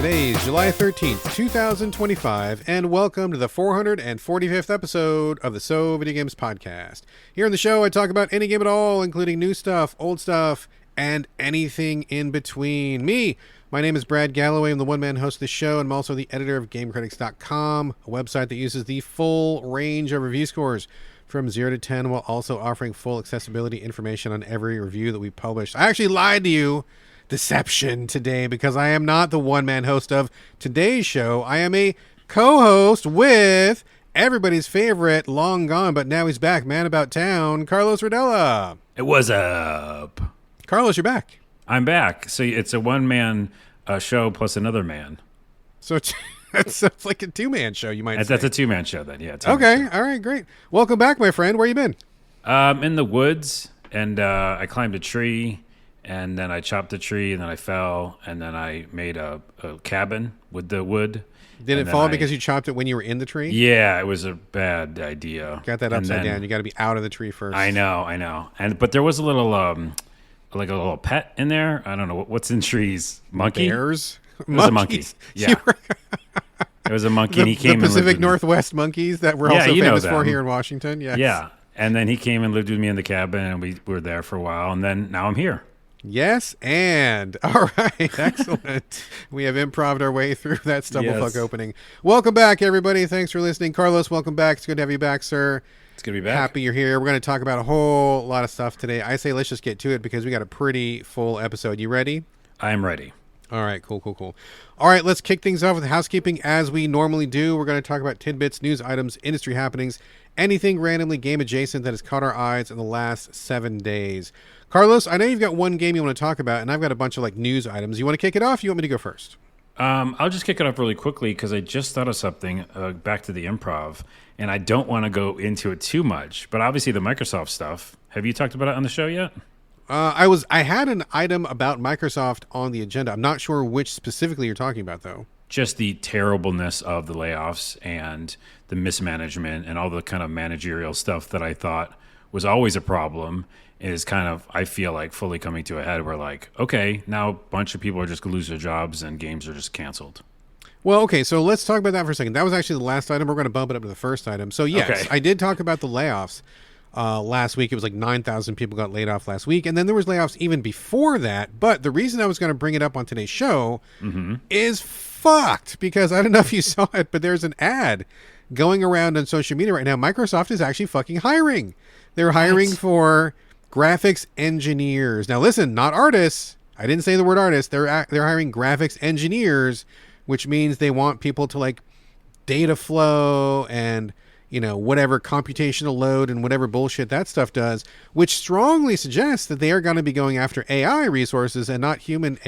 Today is July 13th, 2025, and welcome to the 445th episode of the Video Games podcast. Here on the show, I talk about any game at all, including new stuff, old stuff, and anything in between. My name is Brad Galloway. I'm the one-man host of the show, and I'm also the editor of GameCritics.com, a website that uses the full range of review scores from 0 to 10, while also offering full accessibility information on every review that we publish. I actually lied to you. Deception today, because I am not the one-man host of today's show. I am a co-host with everybody's favorite, long gone, but now he's back, man about town, Carlos Rodela. What's up? Carlos, you're back. I'm back. So it's a one-man show plus another man. So it's like a two-man show, you might say. That's a two-man show then, yeah. Okay, all right, great. Welcome back, my friend. Where you been? In the woods, and I climbed a tree. And then I chopped a tree, and then I fell, and then I made a cabin with the wood. Did it fall because you chopped it when you were in the tree? Yeah, it was a bad idea. Got that upside down. You got to be out of the tree first. I know. But there was a little, like a little pet in there. I don't know what's in trees. Monkey? Bears? It was a monkey. Yeah. It was a monkey, and he came. The Pacific Northwest monkeys that we're also famous for here in Washington. Yes. Yeah, and then he came and lived with me in the cabin, and we were there for a while, and then now I'm here. Yes, and all right, excellent. We have improv'd our way through that Stumblefuck opening. Welcome back, everybody. Thanks for listening. Carlos, welcome back. It's good to have you back, sir. It's good to be back. Happy you're here. We're going to talk about a whole lot of stuff today. I say let's just get to it because we got a pretty full episode. You ready? I am ready. All right, cool. All right, let's kick things off with housekeeping as we normally do. We're going to talk about tidbits, news items, industry happenings, anything randomly game adjacent that has caught our eyes in the last 7 days. Carlos, I know you've got one game you want to talk about, and I've got a bunch of news items. You want to kick it off? You want me to go first? I'll just kick it off really quickly because I just thought of something back to the improv, and I don't want to go into it too much. But obviously, the Microsoft stuff. Have you talked about it on the show yet? I had an item about Microsoft on the agenda. I'm not sure which specifically you're talking about, though. Just the terribleness of the layoffs and the mismanagement and all the kind of managerial stuff that I thought was always a problem is kind of, I feel like, fully coming to a head. We're like, okay, now a bunch of people are just going to lose their jobs and games are just canceled. Well, okay, so let's talk about that for a second. That was actually the last item. We're going to bump it up to the first item. So, yes, okay. I did talk about the layoffs last week. It was like 9,000 people got laid off last week. And then there was layoffs even before that. But the reason I was going to bring it up on today's show is fucked because I don't know if you saw it, but there's an ad going around on social media right now. Microsoft is actually fucking hiring. They're hiring for graphics engineers. Now listen, not artists. I didn't say the word artist. They're hiring graphics engineers, which means they want people to data flow and whatever computational load and whatever bullshit that stuff does, which strongly suggests that they are going to be going after AI resources and not human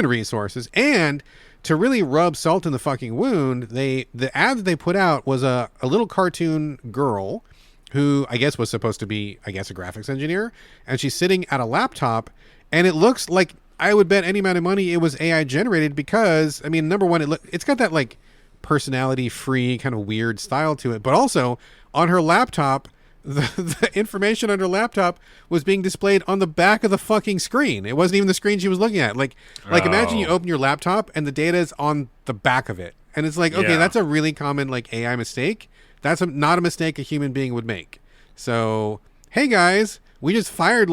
resources. And to really rub salt in the fucking wound, the ad that they put out was a little cartoon girl who I guess was supposed to be, a graphics engineer. And she's sitting at a laptop and it looks like, I would bet any amount of money it was AI generated because, I mean, number one, it's got that personality free kind of weird style to it. But also on her laptop, the information on her laptop was being displayed on the back of the fucking screen. It wasn't even the screen she was looking at. Imagine you open your laptop and the data is on the back of it. And it's okay, that's a really common AI mistake. That's not a mistake a human being would make. So, hey guys, we just fired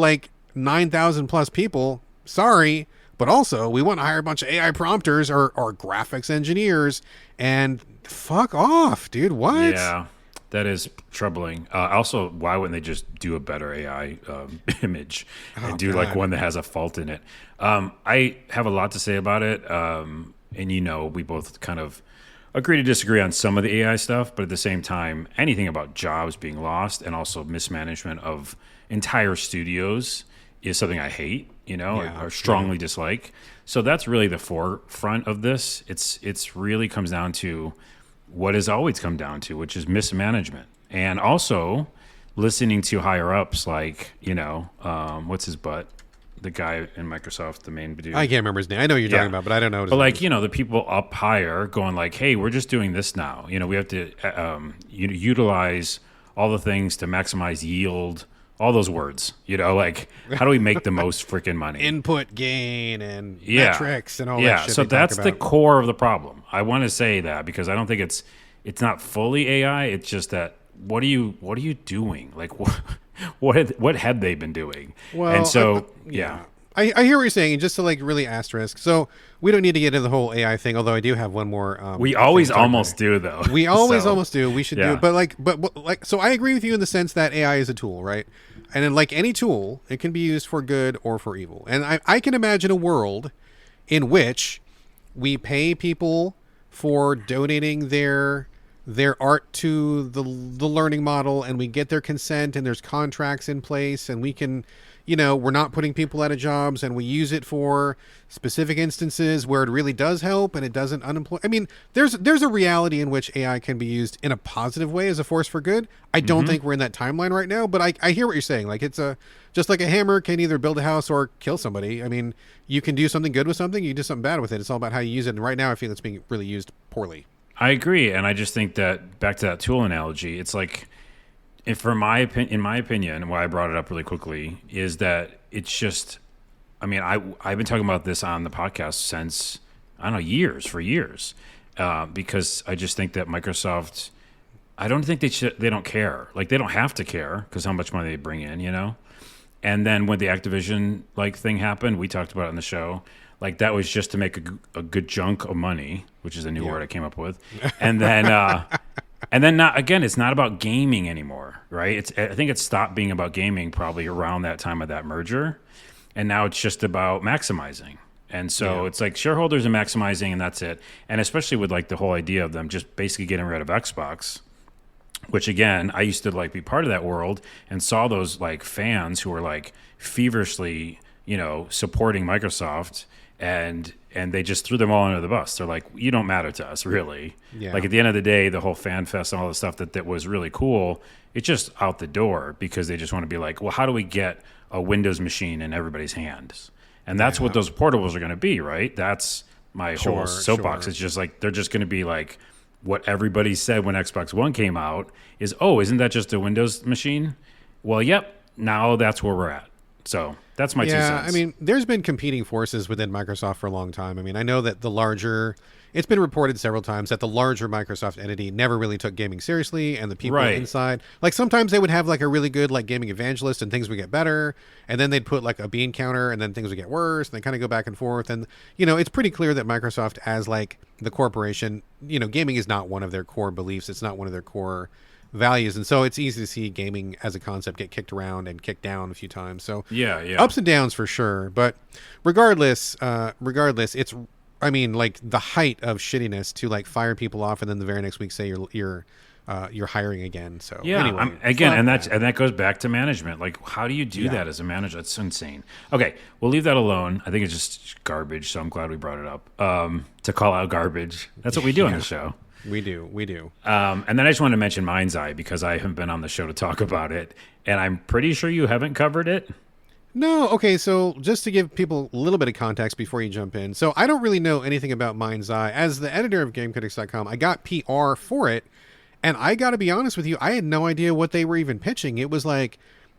9,000 plus people. Sorry. But also, we want to hire a bunch of AI prompters or graphics engineers. And fuck off, dude. What? Yeah, that is troubling. Also, why wouldn't they just do a better AI image and do one that has a fault in it? I have a lot to say about it. And we both kind of agree to disagree on some of the AI stuff, but at the same time, anything about jobs being lost and also mismanagement of entire studios is something I hate, or strongly dislike. So that's really the forefront of this. It's really comes down to what has always come down to, which is mismanagement. And also listening to higher ups what's his butt? The guy in Microsoft, the main dude. I can't remember his name. I know what you're talking about, but I don't know. But the people up higher going hey, we're just doing this now. We have to utilize all the things to maximize yield all those words, like how do we make the most freaking money? Input gain and metrics and all that shit. So that's the core of the problem. I want to say that because I don't think it's not fully AI. It's just that what are you doing? Like what have they been doing? Well, and so I hear what you're saying. Just to like really asterisk. So we don't need to get into the whole AI thing. Although I do have one more. We always almost do though. We always almost do. We should do it. But so I agree with you in the sense that AI is a tool, right? And then like any tool, it can be used for good or for evil. And I can imagine a world in which we pay people for donating their art to the learning model, and we get their consent, and there's contracts in place, and we can, we're not putting people out of jobs, and we use it for specific instances where it really does help and it doesn't unemploy. I mean, there's a reality in which AI can be used in a positive way as a force for good. I don't think we're in that timeline right now, but I hear what you're saying. Like just like a hammer can either build a house or kill somebody. I mean, you can do something good with something, you can do something bad with it. It's all about how you use it. And right now I feel it's being really used poorly. I agree, and I just think that back to that tool analogy, it's like, in my opinion, why I brought it up really quickly is that it's just, I mean, I've been talking about this on the podcast since I don't know for years, because I just think that Microsoft, I don't think they don't care, like they don't have to care because how much money they bring in, and then when the Activision thing happened, we talked about it on the show. Like that was just to make a good chunk of money, which is a new word I came up with, and then not again. It's not about gaming anymore, right? I think it stopped being about gaming probably around that time of that merger, and now it's just about maximizing. And so it's like shareholders are maximizing, and that's it. And especially with the whole idea of them just basically getting rid of Xbox, which again I used to be part of that world and saw those fans who were feverishly supporting Microsoft. And they just threw them all under the bus. They're like, you don't matter to us, really. Yeah. At the end of the day, the whole fan fest and all the stuff that was really cool, it's just out the door because they just want to be like, well, how do we get a Windows machine in everybody's hands? And that's what those portables are going to be, right? That's my whole soapbox. It's just they're just going to be what everybody said when Xbox One came out is, oh, isn't that just a Windows machine? Well, yep. Now that's where we're at. So that's my 2 cents. I mean, there's been competing forces within Microsoft for a long time. I mean, I know that it's been reported several times that the larger Microsoft entity never really took gaming seriously, and the people inside, sometimes they would have a really good gaming evangelist and things would get better, and then they'd put a bean counter and then things would get worse, and they kind of go back and forth. And, it's pretty clear that Microsoft as the corporation, gaming is not one of their core beliefs. It's not one of their core values, and so it's easy to see gaming as a concept get kicked around and kicked down a few times. So ups and downs for sure, but regardless, it's the height of shittiness to fire people off and then the very next week say you're hiring again. So anyway, and that goes back to management. How do you do that as a manager? That's insane. Okay, we'll leave that alone. I think it's just garbage, so I'm glad we brought it up to call out garbage. That's what we do on the show. We do. And then I just wanted to mention Mind's Eye because I haven't been on the show to talk about it, and I'm pretty sure you haven't covered it. No, okay, so just to give people a little bit of context before you jump in. So I don't really know anything about Mind's Eye. As the editor of GameCritics.com, I got PR for it, and I got to be honest with you, I had no idea what they were even pitching. It was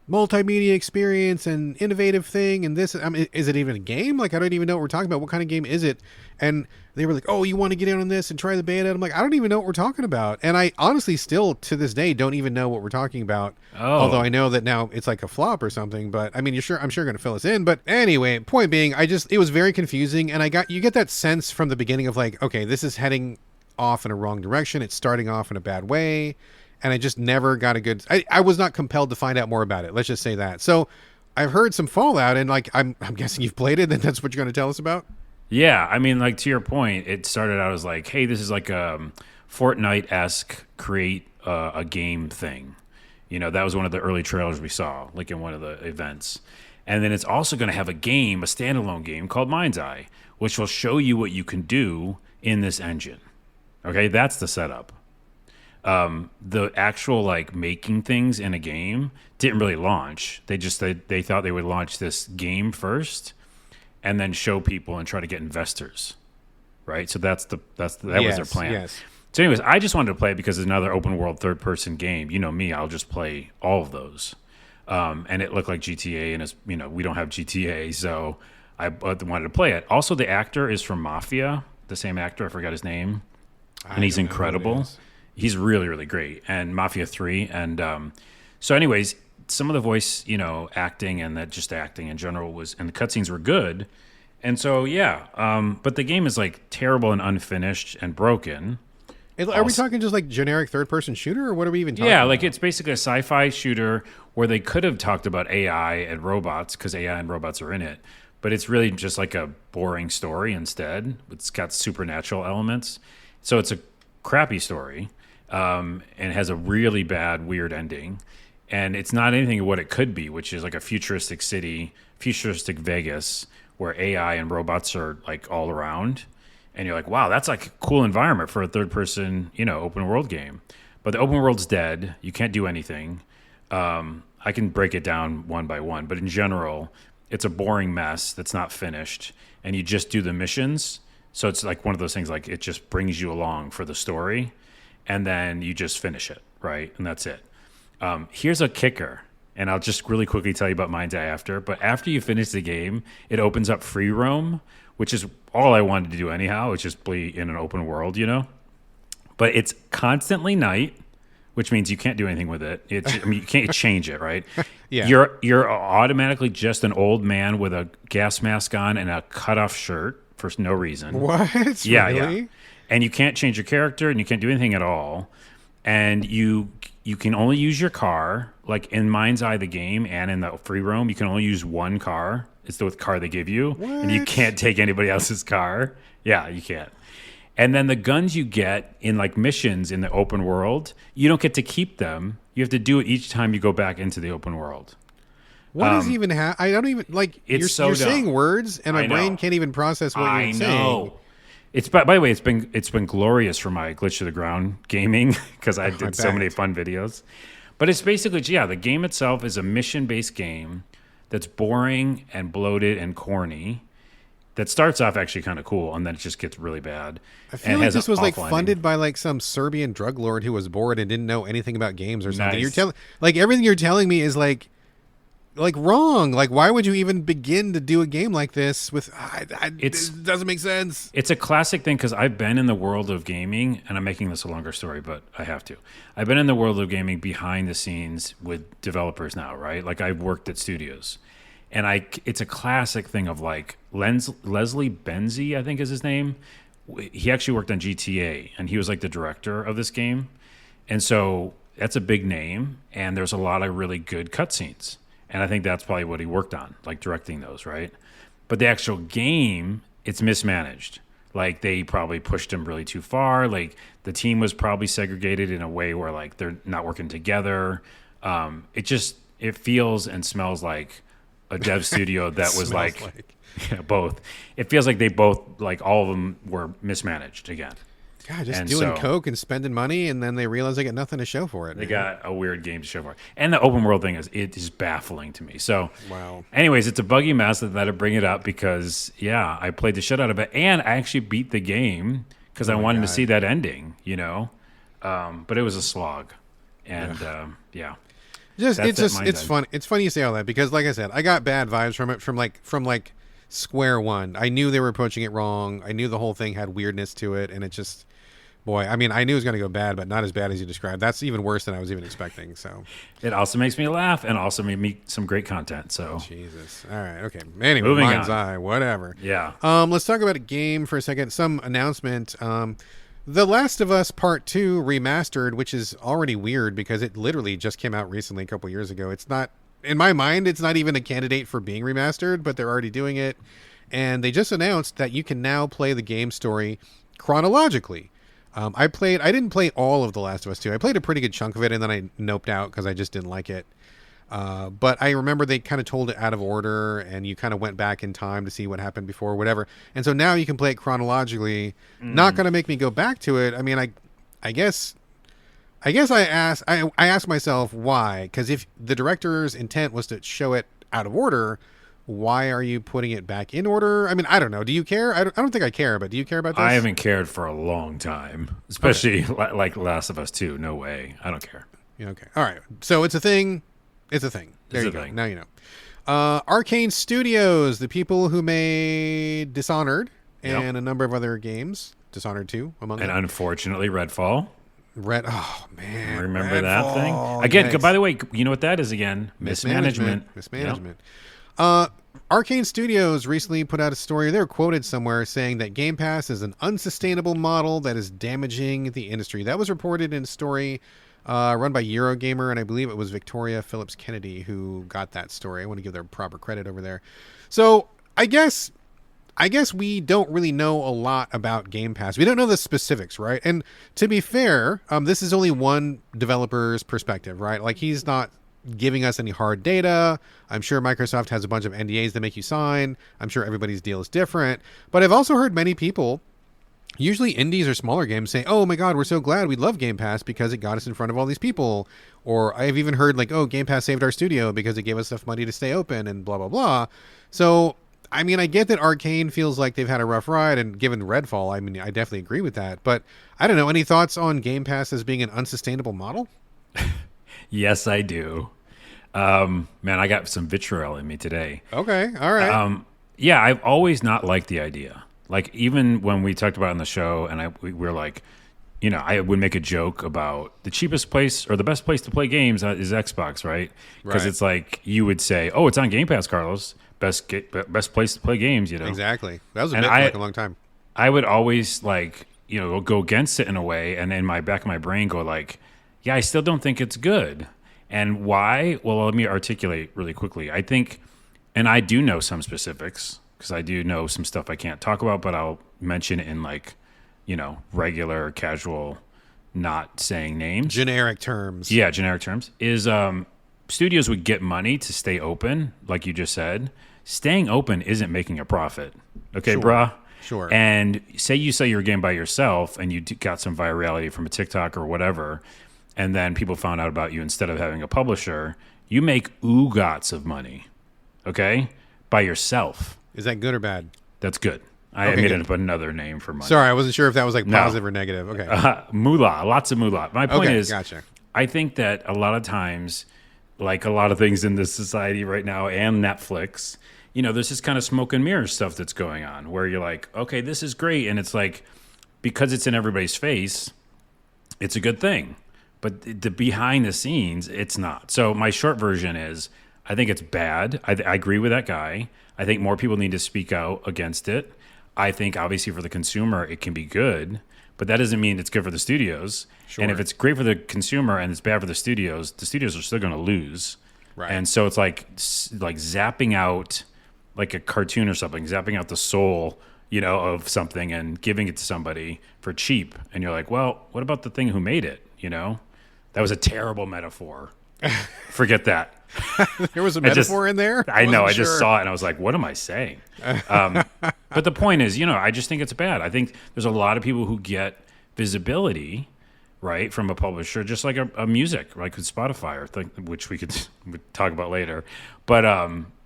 multimedia experience and innovative thing, and this, is it even a game? I don't even know what we're talking about. What kind of game is it? And they were like, oh, you want to get in on this and try the beta? I'm like, I don't even know what we're talking about. And I honestly still, to this day, don't even know what we're talking about. Oh. Although I know that now it's a flop or something, but I'm sure going to fill us in. But anyway, point being, it was very confusing, and you get that sense from the beginning of okay, this is heading off in a wrong direction. It's starting off in a bad way. And I just never got I was not compelled to find out more about it. Let's just say that. So I've heard some fallout, and I'm guessing you've played it, and that's what you're going to tell us about? Yeah, to your point, it started out as hey, this is a Fortnite-esque create a game thing. That was one of the early trailers we saw, in one of the events. And then it's also going to have a standalone game called Mind's Eye, which will show you what you can do in this engine. Okay, that's the setup. The actual making things in a game didn't really launch. They thought they would launch this game first and then show people and try to get investors, right? So that was their plan. Yes. So anyways, I just wanted to play it because it's another open world third person game. You know me, I'll just play all of those. and it looked like GTA, and it's, we don't have GTA, so I wanted to play it. Also, the actor is from Mafia, the same actor. I forgot his name, and he's incredible. He's really, really great. And Mafia 3. And so anyways, some of the voice, acting and that just acting in general and the cutscenes were good. And so, yeah. But the game is like terrible and unfinished and broken. Are we talking just like generic third-person shooter, or what are we even talking about? Yeah, like it's basically a sci-fi shooter where they could have talked about AI and robots because AI and robots are in it. But it's really just like a boring story instead. It's got supernatural elements. So it's a crappy story. And has a really bad, weird ending. And it's not anything of what it could be, which is like a futuristic city, futuristic Vegas, where AI and robots are like all around. And you're like, wow, that's like a cool environment for a third-person, open world game. But the open world's dead. You can't do anything. I can break it down one by one. But in general, it's a boring mess that's not finished. And you just do the missions. So it's like one of those things, like it just brings you along for the story. And then you just finish it, right? And that's it. Here's a kicker. And I'll just really quickly tell you about Mind's Eye after. But after you finish the game, it opens up free roam, which is all I wanted to do anyhow. It's just be in an open world, But it's constantly night, which means you can't do anything with it. You can't change it, right? Yeah. You're automatically just an old man with a gas mask on and a cutoff shirt for no reason. What? Yeah, really? yeah. And you can't change your character, and you can't do anything at all. And you can only use your car, like in Mind's Eye, the game, and in the free roam, you can only use one car. It's the car they give you. What? And you can't take anybody else's car. Yeah, you can't. And then the guns you get in like missions in the open world, you don't get to keep them. You have to do it each time you go back into the open world. What does even I don't even like. You're saying words, and my brain can't even process what you're saying. I know. It's by the way, it's been glorious for my glitch to the ground gaming because I did so many fun videos. But it's basically, the game itself is a mission-based game that's boring and bloated and corny. That starts off actually kind of cool, and then it just gets really bad. I feel like this was like funded by like some Serbian drug lord who was bored and didn't know anything about games or something. Nice. You're everything you're telling me is like wrong. Like, why would you even begin to do a game like this with it doesn't make sense. It's a classic thing because I've been in the world of gaming, and I'm making this a longer story, but I have to. I've been in the world of gaming behind the scenes with developers now, right? Like I've worked at studios, and it's a classic thing of like Leslie Benzie, I think is his name. He actually worked on GTA, and he was like the director of this game. And so that's a big name, and there's a lot of really good cutscenes. And I think that's probably what he worked on, like directing those, right? But the actual game, it's mismanaged. Like they probably pushed him really too far. Like the team was probably segregated in a way where like they're not working together. It feels and smells like a dev studio that was like yeah, both. It feels like they both, like all of them were mismanaged again. God, just doing coke and spending money, and then they realize they got nothing to show for it. They got a weird game to show for it. And the open world thing is baffling to me. So, wow. Anyways, it's a buggy mess that I bring it up because, I played the shit out of it. And I actually beat the game because I wanted to see that ending, But it was a slog. And, it's fun. It's funny you say all that because, like I said, I got bad vibes from it from square one. I knew they were approaching it wrong. I knew the whole thing had weirdness to it, and it just... Boy, I mean, I knew it was going to go bad, but not as bad as you described. That's even worse than I was even expecting. So it also makes me laugh and also made me some great content. So Jesus. All right. Okay. Anyway, Moving Mind's on. Eye, whatever. Yeah. Let's talk about a game for a second. Some announcement. The Last of Us Part 2 remastered, which is already weird because it literally just came out recently, a couple years ago. It's not, in my mind, it's not even a candidate for being remastered, but they're already doing it. And they just announced that you can now play the game story chronologically. I didn't play all of The Last of Us 2. I played a pretty good chunk of it, and then I noped out because I just didn't like it. But I remember they kind of told it out of order, and you kind of went back in time to see what happened before, whatever. And so now you can play it chronologically. Not going to make me go back to it. I mean, I guess I asked myself why, because if the director's intent was to show it out of order, why are you putting it back in order? I mean, I don't know. Do you care? I don't think I care, but do you care about this? I haven't cared for a long time, especially like Last of Us 2. No way. I don't care. Yeah, okay. All right. So it's a thing. It's a thing. There It's you a go. thing. Now you know. Arcane Studios, the people who made Dishonored and a number of other games, Dishonored 2 among And them. unfortunately, Redfall. Oh man, Remember that thing? Redfall. Again, Yikes. by the way, you know what that is again? Mismanagement. Mismanagement. Arcane Studios recently put out a story. They were quoted somewhere saying that Game Pass is an unsustainable model that is damaging the industry. That was reported in a story run by Eurogamer, and I believe it was Victoria Phillips Kennedy who got that story. I want to give their proper credit over there. So I guess we don't really know a lot about Game Pass. We don't know the specifics, right? And to be fair, this is only one developer's perspective, right? Like, he's not giving us any hard data. I'm sure Microsoft has a bunch of NDAs that make you sign. I'm sure everybody's deal is different. But I've also heard many people, usually indies or smaller games, say, oh my God, we're so glad we love Game Pass because it got us in front of all these people. Or I've even heard like, oh, Game Pass saved our studio because it gave us enough money to stay open and blah, blah, blah. So, I mean, I get that Arcane feels like they've had a rough ride, and given Redfall, I mean, I definitely agree with that. But I don't know. Any thoughts on Game Pass as being an unsustainable model? Yes, I do. Man, I got some vitriol in me today. Okay. All right. Yeah, I've always not liked the idea. Like, even when we talked about it on the show, and we were like, you know, I would make a joke about the cheapest place or the best place to play games is Xbox, right? Because Right. it's like you would say, oh, it's on Game Pass, Carlos. Best place to play games, you know? Exactly. That was a And bit for like a long time. I would always like, you know, go against it in a way, and in my back of my brain go like, yeah, I still don't think it's good. And why? Well, let me articulate really quickly. I think, and I do know some specifics because I do know some stuff I can't talk about, but I'll mention it in like, you know, regular, casual, not saying names. Generic terms. Yeah, generic terms. Is studios would get money to stay open, like you just said. Staying open isn't making a profit. Okay, Sure. brah? Sure. And say you sell your game by yourself and you got some virality from a TikTok or whatever, and then people found out about you instead of having a publisher, you make oogots of money, okay, by yourself. Is that good or bad? That's good. I Okay, made good. up another name for money. Sorry, I wasn't sure if that was like No. positive or negative. Okay. Moolah, lots of moolah. My point Okay, is, gotcha. I think that a lot of times, like a lot of things in this society right now and Netflix, you know, there's this kind of smoke and mirrors stuff that's going on where you're like, okay, this is great. And it's like, because it's in everybody's face, it's a good thing. But the behind the scenes, it's not. So my short version is, I think it's bad. I agree with that guy. I think more people need to speak out against it. I think obviously for the consumer, it can be good, but that doesn't mean it's good for the studios. Sure. And if it's great for the consumer and it's bad for the studios are still going to lose. Right. And so it's like zapping out like a cartoon or something, zapping out the soul, you know, of something and giving it to somebody for cheap. And you're like, well, what about the thing who made it? You know, that was a terrible metaphor. Forget that. There was a metaphor in there? I know. I wasn't just sure. saw it and I was like, what am I saying? But the point is, you know, I just think it's bad. I think there's a lot of people who get visibility, right, from a publisher, just like a music, like with Spotify, or which we could talk about later. But,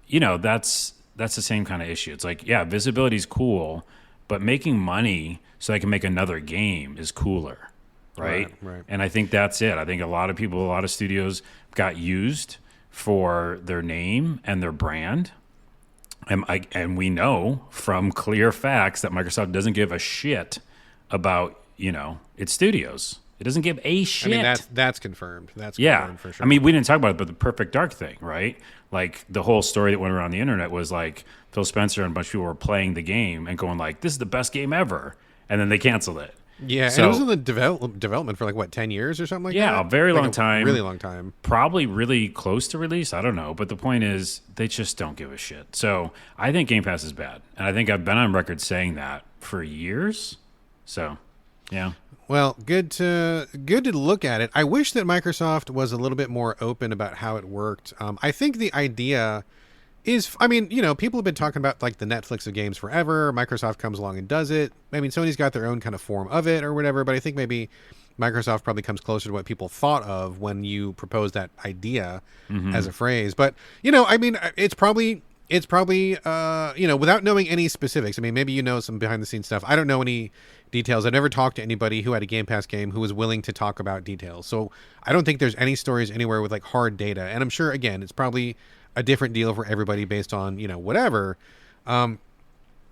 you know, that's the same kind of issue. It's like, yeah, visibility is cool, but making money so I can make another game is cooler, right? Right. And I think that's it. I think a lot of people, a lot of studios got used for their name and their brand. And we know from clear facts that Microsoft doesn't give a shit about, you know, its studios. It doesn't give a shit. I mean, that's confirmed. That's yeah. confirmed for sure. I mean, we didn't talk about it, but the Perfect Dark thing, right? Like the whole story that went around the internet was like Phil Spencer and a bunch of people were playing the game and going like, this is the best game ever. And then they canceled it. yeah, So- and it was in the development for like, what, 10 years or something like that? Yeah, a very Like long time. Really long time. Probably really close to release. I don't know. But the point is, they just don't give a shit. So I think Game Pass is bad. And I think I've been on record saying that for years. So, yeah. Well, good to look at it. I wish that Microsoft was a little bit more open about how it worked. I think the idea is, I mean, you know, people have been talking about like the Netflix of games forever. Microsoft comes along and does it. I mean, Sony's got their own kind of form of it or whatever, but I think maybe Microsoft probably comes closer to what people thought of when you propose that idea as a phrase. But, you know, I mean, it's probably It's probably, without knowing any specifics. I mean, maybe you know some behind the scenes stuff. I don't know any details. I've never talked to anybody who had a Game Pass game who was willing to talk about details. So I don't think there's any stories anywhere with like hard data. And I'm sure, again, it's probably a different deal for everybody based on, whatever.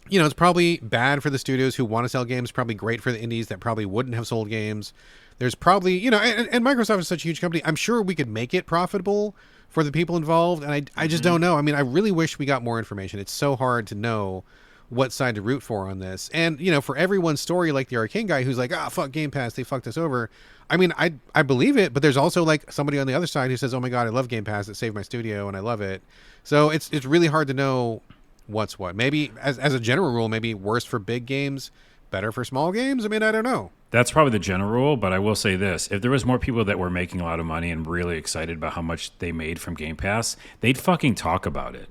It's probably bad for the studios who want to sell games, probably great for the indies that probably wouldn't have sold games. There's probably, and Microsoft is such a huge company. I'm sure we could make it profitable for the people involved. And I just don't know. I mean, I really wish we got more information. It's so hard to know what side to root for on this. And, for everyone's story, like the Arcane guy who's like, fuck Game Pass, they fucked us over. I mean, I believe it, but there's also like somebody on the other side who says, oh my God, I love Game Pass. It saved my studio and I love it. So it's really hard to know what's what. Maybe as a general rule, maybe worse for big games, better for small games. I mean, I don't know. That's probably the general rule, but I will say this. If there was more people that were making a lot of money and really excited about how much they made from Game Pass, they'd fucking talk about it.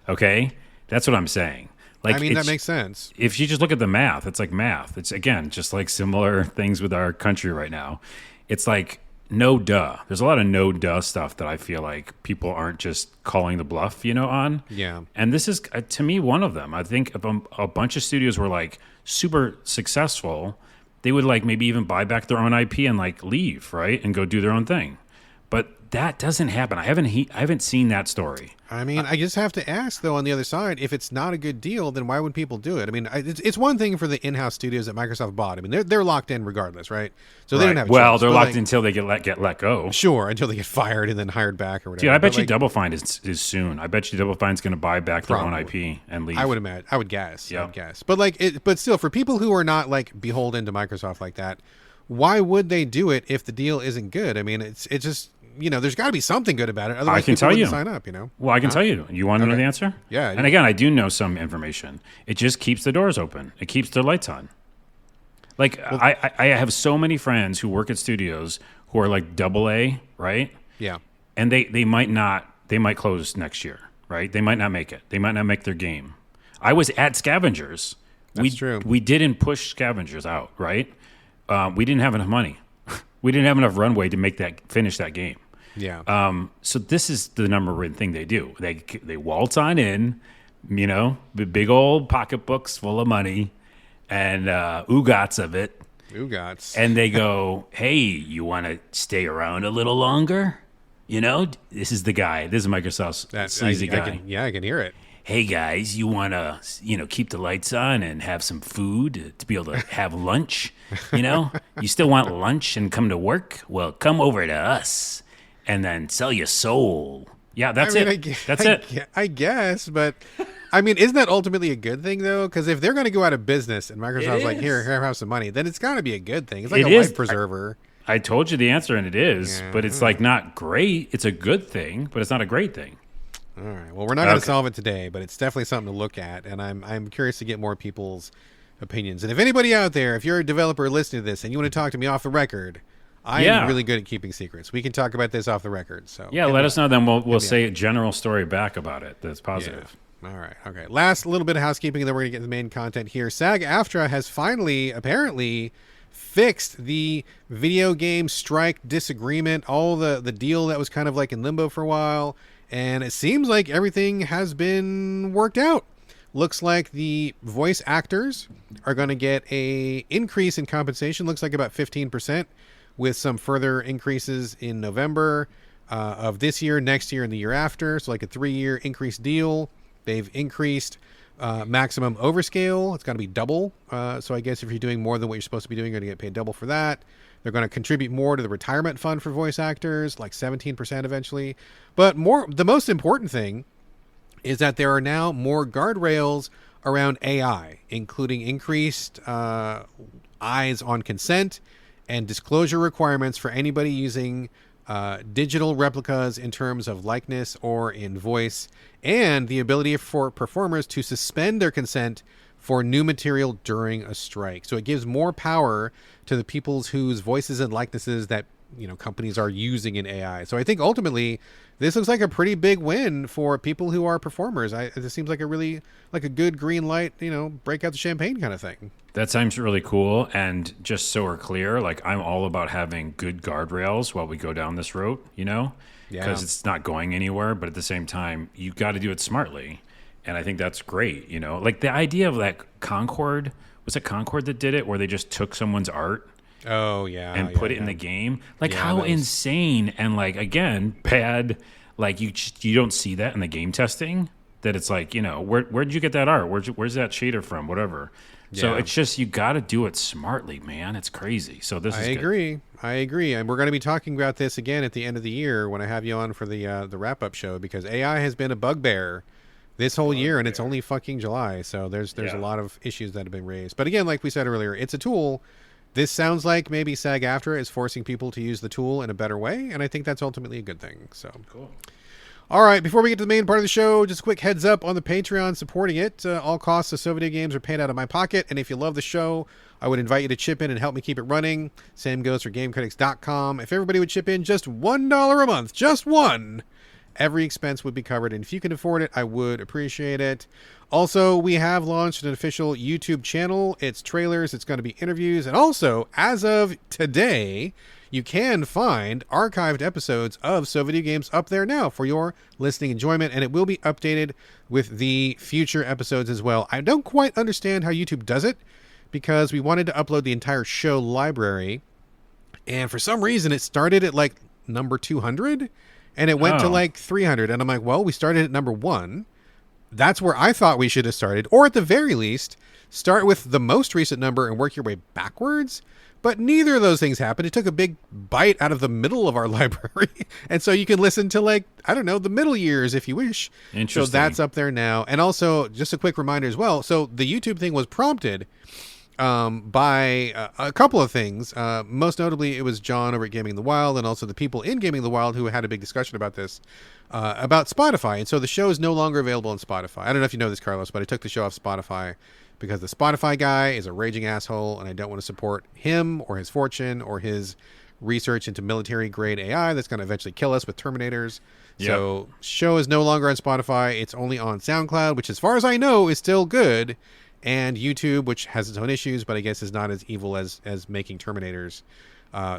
Okay? That's what I'm saying. Like, I mean, that makes sense. If you just look at the math, it's like math. It's, again, just like similar things with our country right now. It's like, no duh. There's a lot of no duh stuff that I feel like people aren't just calling the bluff, on. Yeah. And this is, to me, one of them. I think if a bunch of studios were like super successful, they would like maybe even buy back their own IP and like leave, right? And go do their own thing. But that doesn't happen. I haven't seen that story. I mean, I just have to ask, though, on the other side, if it's not a good deal, then why would people do it? I mean, it's one thing for the in-house studios that Microsoft bought. I mean, they're locked in regardless, right? So they don't have a choice. They're locked until they get let go. Sure, until they get fired and then hired back or whatever. Dude, I bet you Double Fine is soon. I bet you Double Fine's going to buy back their own IP and leave. I would imagine. I would guess. Yeah. I would guess. But but still, for people who are not like beholden to Microsoft like that, why would they do it if the deal isn't good? I mean, it's just. There's got to be something good about it. Otherwise, I can tell you. Sign up. Well, I can tell you. You want to know the answer? Yeah. And again, I do know some information. It just keeps the doors open. It keeps the lights on. Like I have so many friends who work at studios who are like AA, right? Yeah. And they might not. They might close next year, right? They might not make it. They might not make their game. I was at Scavengers. That's true. We didn't push Scavengers out, right? We didn't have enough money. We didn't have enough runway to finish that game. Yeah. So this is the number one thing they do. They waltz on in, the big old pocketbooks full of money and oogats of it. Oogats. And they go, hey, you want to stay around a little longer? This is the guy. This is Microsoft's sleazy guy. I can hear it. Hey, guys, you want to, keep the lights on and have some food to be able to have lunch? You still want lunch and come to work? Well, come over to us. And then sell your soul. Yeah, that's it. That's it. I guess, but I mean, isn't that ultimately a good thing though? Because if they're going to go out of business and Microsoft's like, here, have some money, then it's got to be a good thing. It's like a life preserver. I told you the answer, and it is, but it's like not great. It's a good thing, but it's not a great thing. All right. Well, we're not going to solve it today, but it's definitely something to look at, and I'm curious to get more people's opinions. And if anybody out there, if you're a developer listening to this and you want to talk to me off the record. I am really good at keeping secrets. We can talk about this off the record. So let us know. Then we'll say a general story back about it. That's positive. Yeah. All right. Okay. Last little bit of housekeeping, and then we're gonna get to the main content here. SAG-AFTRA has finally, apparently, fixed the video game strike disagreement. All the deal that was kind of like in limbo for a while, and it seems like everything has been worked out. Looks like the voice actors are going to get a increase in compensation. Looks like about 15%. With some further increases in November of this year, next year, and the year after. So like a 3-year increased deal. They've increased maximum overscale. It's got to be double. So I guess if you're doing more than what you're supposed to be doing, you're going to get paid double for that. They're going to contribute more to the retirement fund for voice actors, like 17% eventually. But the most important thing is that there are now more guardrails around AI, including increased eyes on consent and disclosure requirements for anybody using digital replicas in terms of likeness or in voice, and the ability for performers to suspend their consent for new material during a strike. So it gives more power to the peoples whose voices and likenesses that companies are using in AI. So I think ultimately this looks like a pretty big win for people who are performers. This seems like a good green light, break out the champagne kind of thing. That sounds really cool. And just so we're clear, like I'm all about having good guardrails while we go down this road, because it's not going anywhere. But at the same time, you got to do it smartly. And I think that's great. Like the idea of that Concord, was it Concord that did it, where they just took someone's art Oh yeah, and put it in the game? Like, Yeah, how that was- insane, and like, again, bad. Like, you don't see that in the game testing. That it's like, where'd you get that art? Where's that shader from? Whatever. So Yeah. it's just, you got to do it smartly, man. It's crazy. So this I is good. agree. I agree, and we're going to be talking about this again at the end of the year when I have you on for the wrap up show, because AI has been a bugbear this whole year, and it's only fucking July. So there's a Yeah. lot of issues that have been raised. But again, like we said earlier, it's a tool. This sounds like maybe SAG-AFTRA is forcing people to use the tool in a better way, and I think that's ultimately a good thing. So Cool. all right, before we get to the main part of the show, just a quick heads up on the Patreon supporting it. All costs of So Video Games are paid out of my pocket, and if you love the show, I would invite you to chip in and help me keep it running. Same goes for GameCritics.com. If everybody would chip in just $1 a month, just one, every expense would be covered, and if you can afford it, I would appreciate it. Also, we have launched an official YouTube channel. It's trailers, it's going to be interviews, and also, as of today, you can find archived episodes of So Video Games up there now for your listening enjoyment, and it will be updated with the future episodes as well. I don't quite understand how YouTube does it, because we wanted to upload the entire show library, and for some reason it started at like number 200, and it went to Oh. like 300, and I'm like, well, we started at number 1. That's where I thought we should have started, or at the very least, start with the most recent number and work your way backwards. But neither of those things happened. It took a big bite out of the middle of our library. And so you can listen to, like, I don't know, the middle years if you wish. Interesting. So that's up there now. And also, just a quick reminder as well. So the YouTube thing was prompted by a couple of things. Most notably, it was John over at Gaming in the Wild, and also the people in Gaming in the Wild who had a big discussion about this, about Spotify. And so the show is no longer available on Spotify. I don't know if you know this, Carlos, but I took the show off Spotify because the Spotify guy is a raging asshole, and I don't want to support him or his fortune or his research into military-grade AI that's going to eventually kill us with Terminators. Yep. So show is no longer on Spotify. It's only on SoundCloud, which as far as I know is still good, and YouTube, which has its own issues, but I guess is not as evil as making Terminators.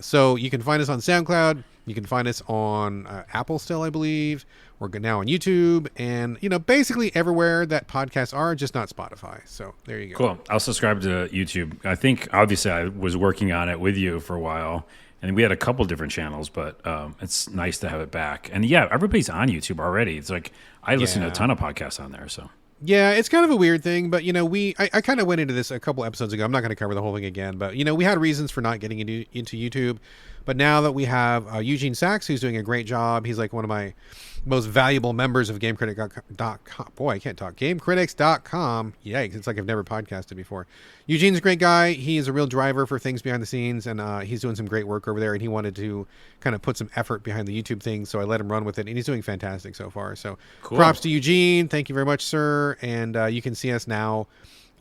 So you can find us on SoundCloud. You can find us on Apple still, I believe. We're now on YouTube, and basically everywhere that podcasts are, just not Spotify. So there you go. Cool. I'll subscribe to YouTube. I think obviously I was working on it with you for a while, and we had a couple different channels, but it's nice to have it back. And yeah, everybody's on YouTube already. It's like I listen to a ton of podcasts on there. So Yeah, it's kind of a weird thing, but I kind of went into this a couple episodes ago. I'm not going to cover the whole thing again, but we had reasons for not getting into YouTube. But now that we have Eugene Sachs, who's doing a great job, he's like one of my most valuable members of GameCritic.com. Boy, I can't talk. GameCritics.com. Yikes, it's like I've never podcasted before. Eugene's a great guy. He is a real driver for things behind the scenes, and he's doing some great work over there, and he wanted to kind of put some effort behind the YouTube thing, so I let him run with it, and he's doing fantastic so far. So Cool. Props to Eugene. Thank you very much, sir. And you can see us now.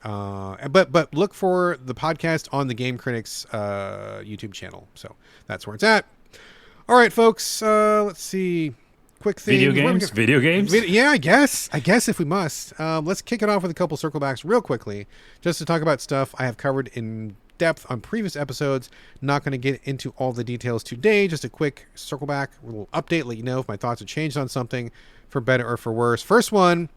But look for the podcast on the Game Critics YouTube channel. So that's where it's at. All right, folks. Let's see. Quick thing. Video games. Yeah, I guess if we must. Let's kick it off with a couple circle backs real quickly, just to talk about stuff I have covered in depth on previous episodes. Not going to get into all the details today. Just a quick circle back, a little update, let you know if my thoughts have changed on something for better or for worse. First one,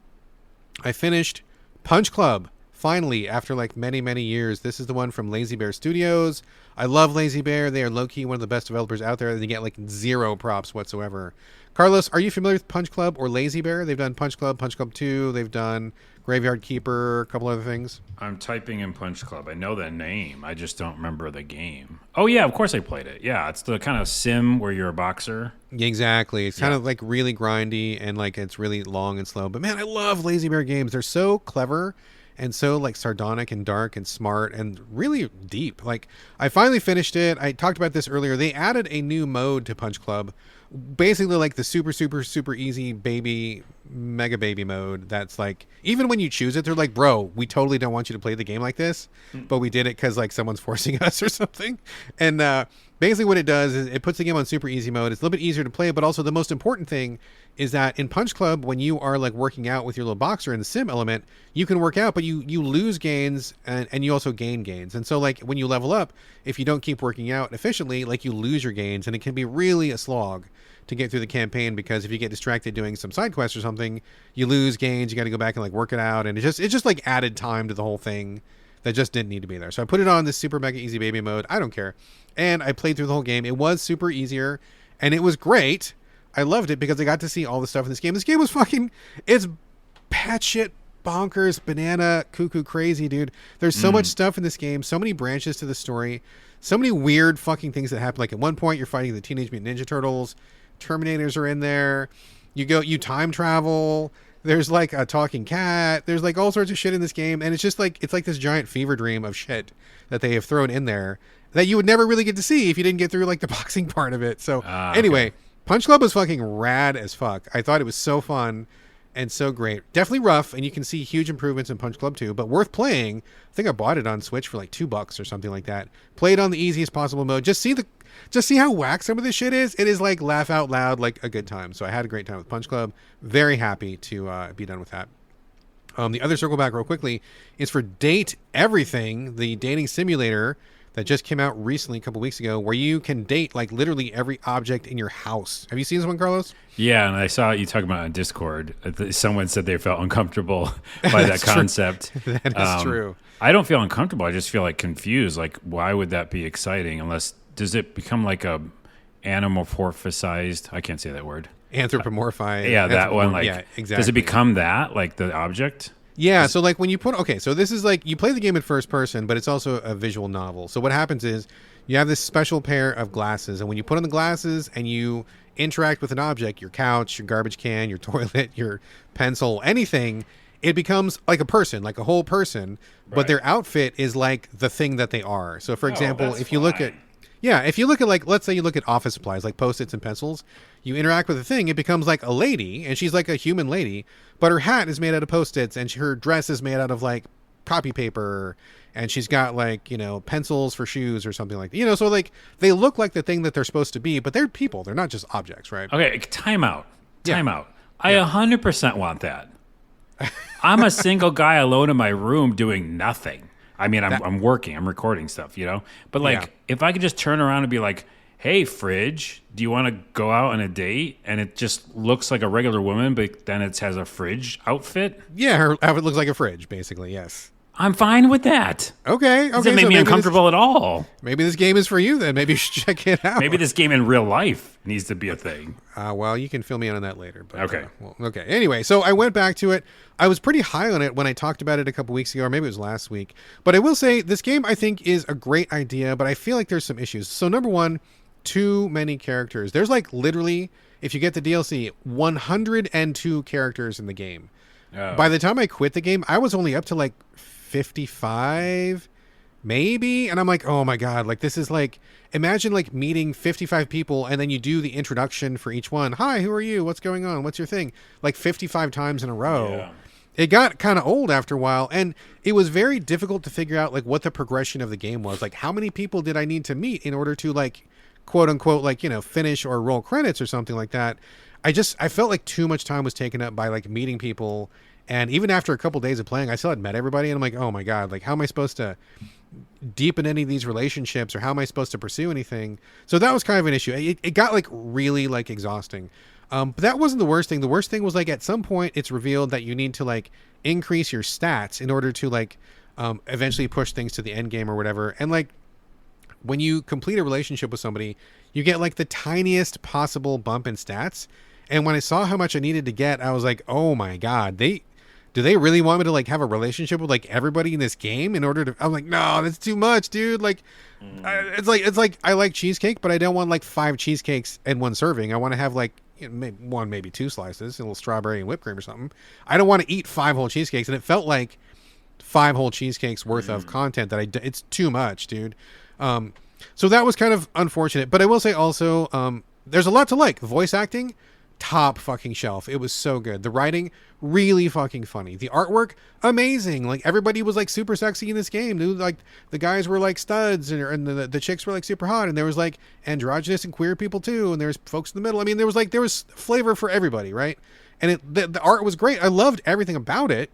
I finished Punch Club. Finally, after like many years. This is the one from Lazy Bear Studios. I love Lazy Bear. They are low-key one of the best developers out there. They get like zero props whatsoever. Carlos, are you familiar with Punch Club or Lazy Bear? They've done Punch Club 2. They've done Graveyard Keeper, a couple other things. I'm typing in Punch Club. I know the name. I just don't remember the game. Oh, yeah, of course I played it. Yeah, it's the kind of sim where you're a boxer. Exactly. It's kind of like really grindy, and like it's really long and slow. But man, I love Lazy Bear games. They're so clever and so like sardonic and dark and smart and really deep. Like I finally finished it. I talked about this earlier. They added a new mode to Punch Club, basically like the super easy baby mega baby mode. That's like, even when you choose it, they're like, bro, we totally don't want you to play the game like this, but we did it because like someone's forcing us or something. And basically what it does is it puts the game on super easy mode. It's a little bit easier to play, but also the most important thing is that in Punch Club, when you are like working out with your little boxer in the sim element, you can work out, but you lose gains and you also gain gains. And so like when you level up, if you don't keep working out efficiently, like you lose your gains, and it can be really a slog to get through the campaign, because if you get distracted doing some side quests or something, you lose gains. You got to go back and like work it out, and it just like added time to the whole thing that just didn't need to be there. So I put it on this super mega easy baby mode. I don't care, and I played through the whole game. It was super easier, and it was great. I loved it because I got to see all the stuff in this game. This game was it's batshit bonkers, banana, cuckoo crazy, dude. There's so much stuff in this game, so many branches to the story, so many weird fucking things that happen. Like at one point, you're fighting the Teenage Mutant Ninja Turtles. Terminators are in there. You time travel. There's like a talking cat. There's like all sorts of shit in this game, and it's just like it's like this giant fever dream of shit that they have thrown in there that you would never really get to see if you didn't get through like the boxing part of it. So anyway. Okay. Punch Club was fucking rad as fuck. I thought it was so fun and so great. Definitely rough, and you can see huge improvements in Punch Club 2, but worth playing. I think I bought it on Switch for like $2 or something like that. Play it on the easiest possible mode. Just see how whack some of this shit is. It is like laugh out loud, like a good time. So I had a great time with Punch Club. Very happy to be done with that. The other circle back real quickly is for Date Everything, the dating simulator that just came out recently, a couple weeks ago, where you can date like literally every object in your house. Have you seen this one, Carlos? Yeah, and I saw you talking about it on Discord. Someone said they felt uncomfortable by that concept. That is true. I don't feel uncomfortable. I just feel like confused. Like, why would that be exciting? Unless, does it become like a anamorphosized? I can't say that word. Anthropomorphized. Yeah, that one. Like, yeah, exactly. Does it become that, like the object? Yeah, so like when you so this is like you play the game in first person, but it's also a visual novel. So what happens is you have this special pair of glasses, and when you put on the glasses and you interact with an object, your couch, your garbage can, your toilet, your pencil, anything, it becomes like a person, like a whole person, but their outfit is like the thing that they are. So for example, if you look at like, let's say you look at office supplies, like Post-its and pencils, you interact with a thing, it becomes like a lady, and she's like a human lady, but her hat is made out of Post-its, and her dress is made out of like copy paper, and she's got like, pencils for shoes or something like that. So like they look like the thing that they're supposed to be, but they're people. They're not just objects, right? Okay, time out. I 100% want that. I'm a single guy alone in my room doing nothing. I mean, I'm working, I'm recording stuff, But like, if I could just turn around and be like, hey, fridge, do you want to go out on a date? And it just looks like a regular woman, but then it has a fridge outfit. Yeah, her outfit looks like a fridge, basically, yes. I'm fine with that. Okay. Doesn't make me uncomfortable at all. Maybe this game is for you then. Maybe you should check it out. Maybe this game in real life needs to be a thing. Well, you can fill me in on that later. But, okay. Okay. Anyway, so I went back to it. I was pretty high on it when I talked about it a couple weeks ago, or maybe it was last week. But I will say this game, I think, is a great idea, but I feel like there's some issues. So number one, too many characters. There's like literally, if you get the DLC, 102 characters in the game. Oh. By the time I quit the game, I was only up to like 55 maybe, and I'm like, oh my god, like this is like, imagine like meeting 55 people and then you do the introduction for each one. Hi, who are you, what's going on, what's your thing, like 55 times in a row. Yeah. It got kind of old after a while, and it was very difficult to figure out like what the progression of the game was. Like, how many people did I need to meet in order to like, quote unquote, like, finish or roll credits or something like that. I felt like too much time was taken up by like meeting people. And even after a couple days of playing, I still had met everybody, and I'm like, oh my god, like how am I supposed to deepen any of these relationships, or how am I supposed to pursue anything? So that was kind of an issue. It got like really like exhausting. But that wasn't the worst thing. The worst thing was like at some point it's revealed that you need to like increase your stats in order to like eventually push things to the end game or whatever. And like when you complete a relationship with somebody, you get like the tiniest possible bump in stats. And when I saw how much I needed to get, I was like, oh my god, do they really want me to like have a relationship with like everybody in this game in order to? I'm like, no, that's too much, dude. Like, it's like I like cheesecake, but I don't want like 5 cheesecakes in one serving. I want to have like maybe 2 slices, a little strawberry and whipped cream or something. I don't want to eat 5 whole cheesecakes, and it felt like 5 whole cheesecakes worth of content that it's too much, dude. So that was kind of unfortunate, but I will say also, there's a lot to like. Voice acting, top fucking shelf. It was so good. The writing, really fucking funny. The artwork, amazing. Like everybody was like super sexy in this game, dude. Like the guys were like studs, and the chicks were like super hot, and there was like androgynous and queer people too, and there's folks in the middle. I mean, there was flavor for everybody, right? And the art was great. I loved everything about it.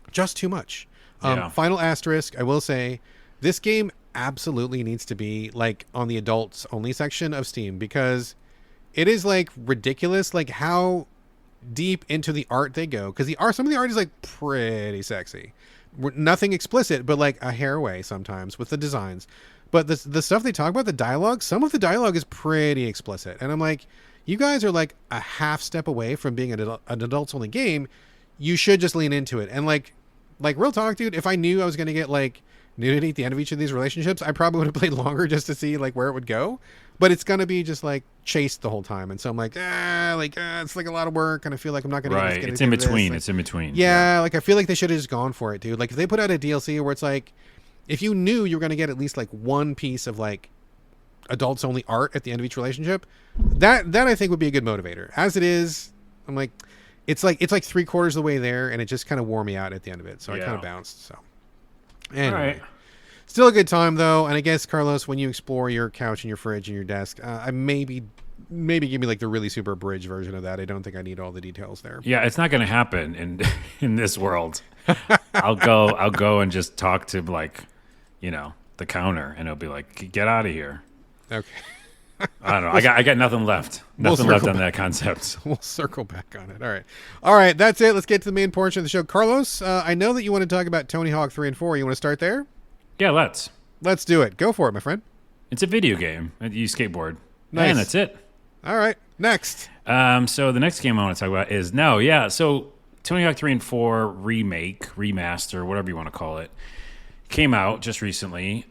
Just too much. Final asterisk, I will say, this game absolutely needs to be like on the adults only section of Steam, because it is like ridiculous, like how deep into the art they go, because some of the art is like pretty sexy, nothing explicit, but like a hair away sometimes with the designs. But the stuff they talk about, the dialogue, some of the dialogue is pretty explicit, and I'm like, you guys are like a half step away from being an adults only game. You should just lean into it. And like real talk, dude, if I knew I was going to get like nudity at the end of each of these relationships, I probably would have played longer just to see like where it would go. But it's going to be just like chased the whole time. And so I'm like, it's like a lot of work. And I feel like I'm not going to get it's in between. Like, it's in between. Yeah. Like I feel like they should have just gone for it, dude. Like if they put out a DLC where it's like, if you knew you were going to get at least like one piece of like adults only art at the end of each relationship, that I think would be a good motivator. As it is, I'm like, it's like 3/4 of the way there, and it just kind of wore me out at the end of it. So I kind of bounced. So anyway, right. Still a good time though. And I guess, Carlos, when you explore your couch and your fridge and your desk, I maybe give me like the really super abridged version of that. I don't think I need all the details there. Yeah, it's not going to happen in this world. I'll go and just talk to like, the counter, and it'll be like, get out of here. Okay. I don't know. I got nothing left. Nothing left on that concept. We'll circle back on it. All right. That's it. Let's get to the main portion of the show. Carlos, I know that you want to talk about Tony Hawk 3 and 4. You want to start there? Yeah, let's do it. Go for it, my friend. It's a video game. You skateboard. Nice. And that's it. All right. Next. So the next game I want to talk about is so Tony Hawk 3 and 4 remake, remaster, whatever you want to call it, came out just recently.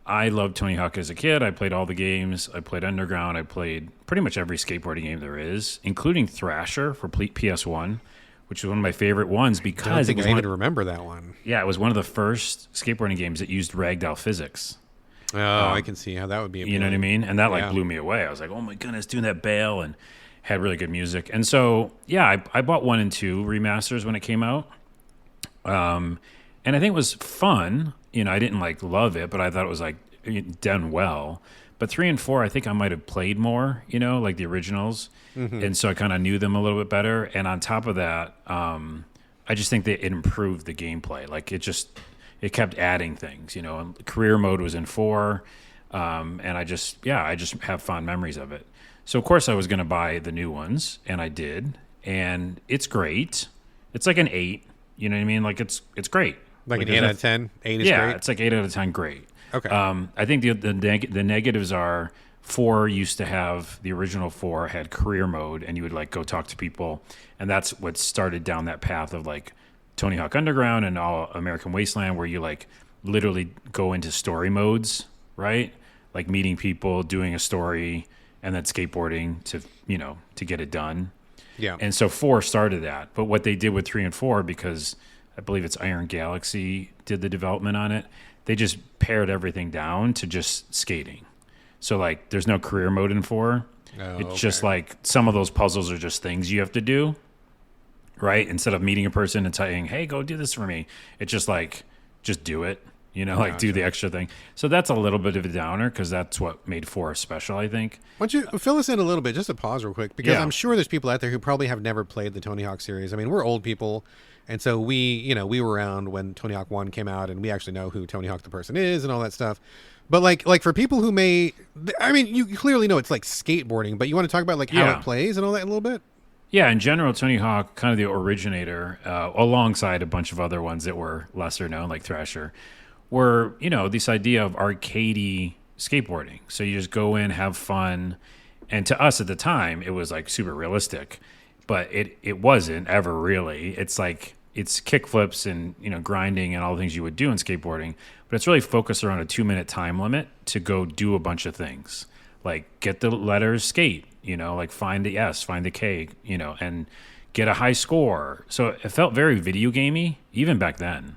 I loved Tony Hawk as a kid. I played all the games. I played Underground. I played pretty much every skateboarding game there is, including Thrasher for PS1, which was one of my favorite ones because I don't think I even remember that one. Yeah, it was one of the first skateboarding games that used ragdoll physics. Oh, I can see how that would be. You know what I mean? And that blew me away. I was like, oh my goodness, doing that bail, and had really good music. And so, I bought 1 and 2 remasters when it came out. And I think it was fun. I didn't like love it, but I thought it was like done well. But 3 and 4, I think I might have played more, like the originals. Mm-hmm. And so I kind of knew them a little bit better. And on top of that, I just think that it improved the gameplay. Like it kept adding things, and career mode was in 4. And I just have fond memories of it. So of course I was going to buy the new ones, and I did. And it's great. It's like an 8, you know what I mean? Like it's great. Like an 8 out of 10? 8 is great? Yeah, it's like 8 out of 10 great. Okay. I think the negatives are 4 used to have, the original 4 had career mode, and you would like go talk to people, and that's what started down that path of like Tony Hawk Underground and All American Wasteland, where you like literally go into story modes, right? Like meeting people, doing a story, and then skateboarding to get it done. Yeah. And so 4 started that. But what they did with 3 and 4, because I believe it's Iron Galaxy did the development on it, they just pared everything down to just skating. So like there's no career mode in 4. It's just like some of those puzzles are just things you have to do, right? Instead of meeting a person and saying, hey, go do this for me. It's just like, just do it, do the extra thing. So that's a little bit of a downer because that's what made 4 special, I think. Why don't you fill us in a little bit, just to pause real quick, because I'm sure there's people out there who probably have never played the Tony Hawk series. I mean, we're old people. And so we were around when Tony Hawk 1 came out, and we actually know who Tony Hawk the person is and all that stuff. But like for people who you clearly know it's like skateboarding, but you want to talk about like how it plays and all that a little bit? Yeah, in general, Tony Hawk, kind of the originator, alongside a bunch of other ones that were lesser known, like Thrasher, were, this idea of arcadey skateboarding. So you just go in, have fun. And to us at the time, it was like super realistic. But it wasn't ever really. It's like it's kickflips and grinding and all the things you would do in skateboarding, but it's really focused around a 2-minute time limit to go do a bunch of things, like get the letters skate, like find the S, find the K, and get a high score. So it felt very video gamey even back then,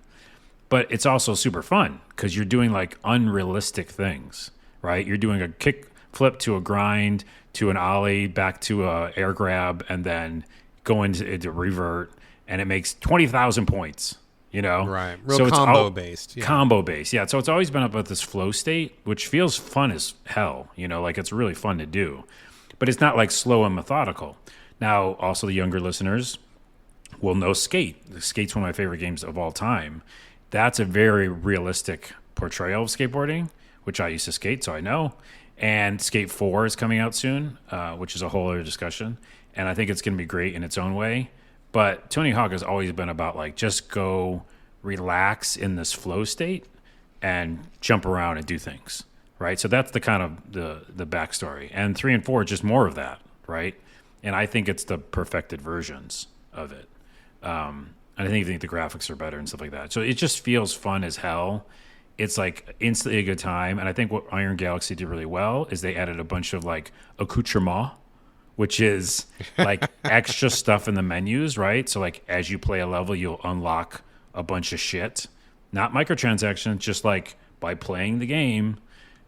but it's also super fun because you're doing like unrealistic things, right? You're doing a kick flip to a grind to an ollie back to a air grab and then go into revert, and it makes 20,000 points, Right. Real combo based. Yeah. Combo based. Yeah. So it's always been about this flow state, which feels fun as hell, like it's really fun to do, but it's not like slow and methodical. Now, also the younger listeners will know Skate. Skate's one of my favorite games of all time. That's a very realistic portrayal of skateboarding, which I used to skate, so I know. And Skate 4 is coming out soon, which is a whole other discussion. And I think it's going to be great in its own way. But Tony Hawk has always been about like just go relax in this flow state and jump around and do things, right? So that's the kind of the backstory. And 3 and 4 are just more of that, right? And I think it's the perfected versions of it. And I think the graphics are better and stuff like that. So it just feels fun as hell. It's like instantly a good time. And I think what Iron Galaxy did really well is they added a bunch of like accoutrement, which is like extra stuff in the menus, right? So like as you play a level, you'll unlock a bunch of shit. Not microtransactions, just like by playing the game,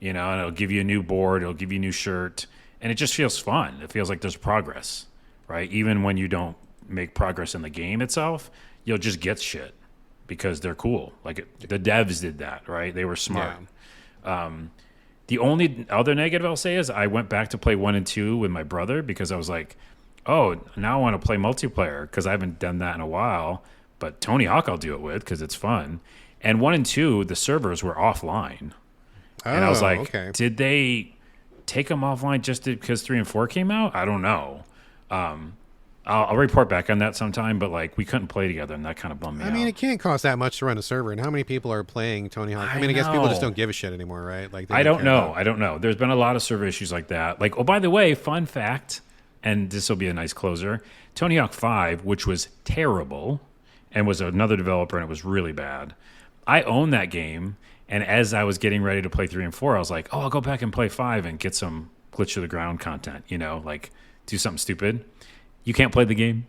and it'll give you a new board, it'll give you a new shirt, and it just feels fun. It feels like there's progress, right? Even when you don't make progress in the game itself, you'll just get shit because they're cool. Like the devs did that, right? They were smart. Yeah. The only other negative I'll say is I went back to play 1 and 2 with my brother because I was like, oh, now I want to play multiplayer because I haven't done that in a while. But Tony Hawk I'll do it with because it's fun. And 1 and 2, the servers were offline. And I was like, okay. Did they take them offline just because 3 and 4 came out? I don't know. I'll report back on that sometime, but like we couldn't play together, and that kind of bummed me out. I mean, it can't cost that much to run a server, and how many people are playing Tony Hawk? I guess people just don't give a shit anymore, right? Like I don't know. There's been a lot of server issues like that. Like, oh, by the way, fun fact, and this will be a nice closer: Tony Hawk 5, which was terrible, and was another developer, and it was really bad. I own that game, and as I was getting ready to play 3 and 4, I was like, oh, I'll go back and play 5 and get some glitch to the ground content, like do something stupid. You can't play the game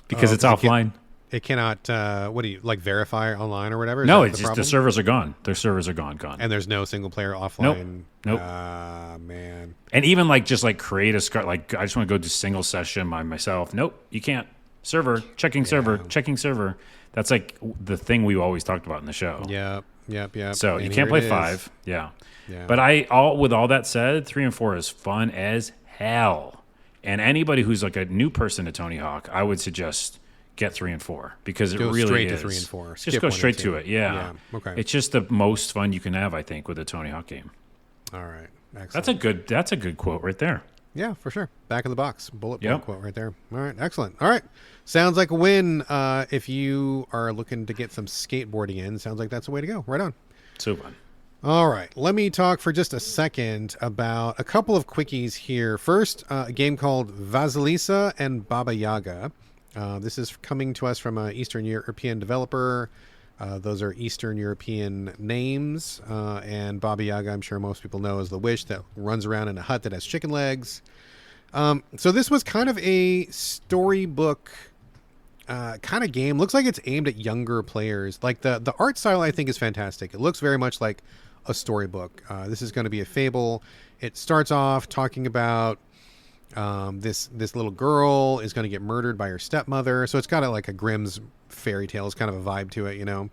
because it's offline. It cannot, what do you, like verify online or whatever? No, it's just the servers are gone. Their servers are gone. And there's no single player offline? Nope. Man. And even like just like create like I just want to go do single session by myself. Nope, you can't. Checking server. That's like the thing we always talked about in the show. Yep. So you can't play 5. Yeah. But with all that said, 3 and 4 is fun as hell. And anybody who's like a new person to Tony Hawk, I would suggest get 3 and 4 because it really is. Go straight to 3 and 4. Just go straight to it. Yeah. Okay. It's just the most fun you can have, I think, with a Tony Hawk game. All right. Excellent. That's a good quote right there. Yeah, for sure. Back of the box. Bullet point quote right there. All right. Excellent. All right. Sounds like a win. If you are looking to get some skateboarding in, sounds like that's the way to go. Right on. So fun. All right, let me talk for just a second about a couple of quickies here. First, a game called Vasilisa and Baba Yaga. This is coming to us from an Eastern European developer. Those are Eastern European names. And Baba Yaga, I'm sure most people know, is the witch that runs around in a hut that has chicken legs. So this was kind of a storybook kind of game. Looks like it's aimed at younger players. Like the art style, I think, is fantastic. It looks very much like a storybook. This is going to be a fable. It starts off talking about this little girl is going to get murdered by her stepmother. So it's got like a Grimm's fairy tales kind of a vibe to it,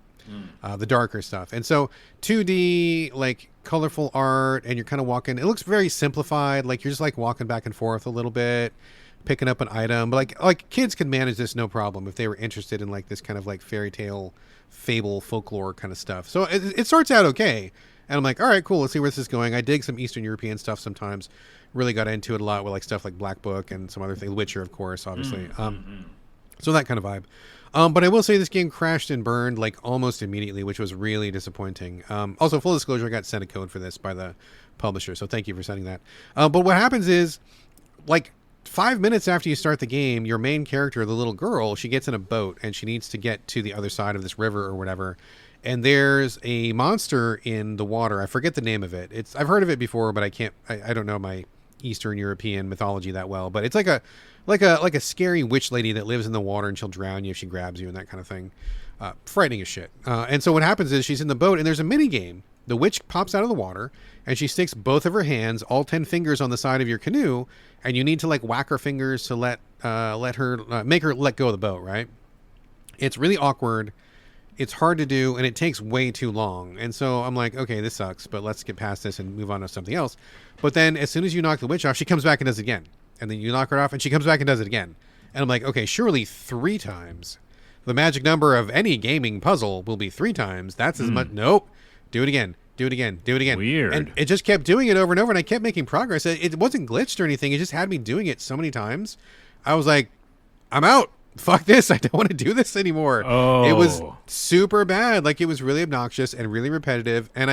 the darker stuff. And so 2D, like colorful art, and you're kind of walking. It looks very simplified. Like you're just like walking back and forth a little bit, picking up an item. But like kids could manage this no problem if they were interested in like this kind of like fairy tale, fable, folklore kind of stuff. So it starts out okay. And I'm like, all right, cool. Let's see where this is going. I dig some Eastern European stuff sometimes. Really got into it a lot with like stuff like Black Book and some other things. Witcher, of course, obviously. So that kind of vibe. But I will say this game crashed and burned like almost immediately, which was really disappointing. Also, full disclosure, I got sent a code for this by the publisher. So thank you for sending that. But what happens is like 5 minutes after you start the game, your main character, the little girl, she gets in a boat and she needs to get to the other side of this river or whatever. And there's a monster in the water. I forget the name of it. I've heard of it before, but I don't know my Eastern European mythology that well. But it's like a scary witch lady that lives in the water and she'll drown you if she grabs you and that kind of thing. Frightening as shit. And so what happens is she's in the boat and there's a mini game. The witch pops out of the water and she sticks both of her hands, all 10 fingers on the side of your canoe, and you need to like whack her fingers to make her let go of the boat, right? It's really awkward. It's hard to do, and it takes way too long. And so I'm like, okay, this sucks, but let's get past this and move on to something else. But then as soon as you knock the witch off, she comes back and does it again. And then you knock her off, and she comes back and does it again. And I'm like, okay, surely 3 times. The magic number of any gaming puzzle will be 3 times. That's as much. Nope. Do it again. do it again, do it again. Weird. And it just kept doing it over and over, and I kept making progress. It wasn't glitched or anything. It just had me doing it so many times. I was like, I'm out. Fuck this. I don't want to do this anymore. Oh. It was super bad. Like, it was really obnoxious and really repetitive. And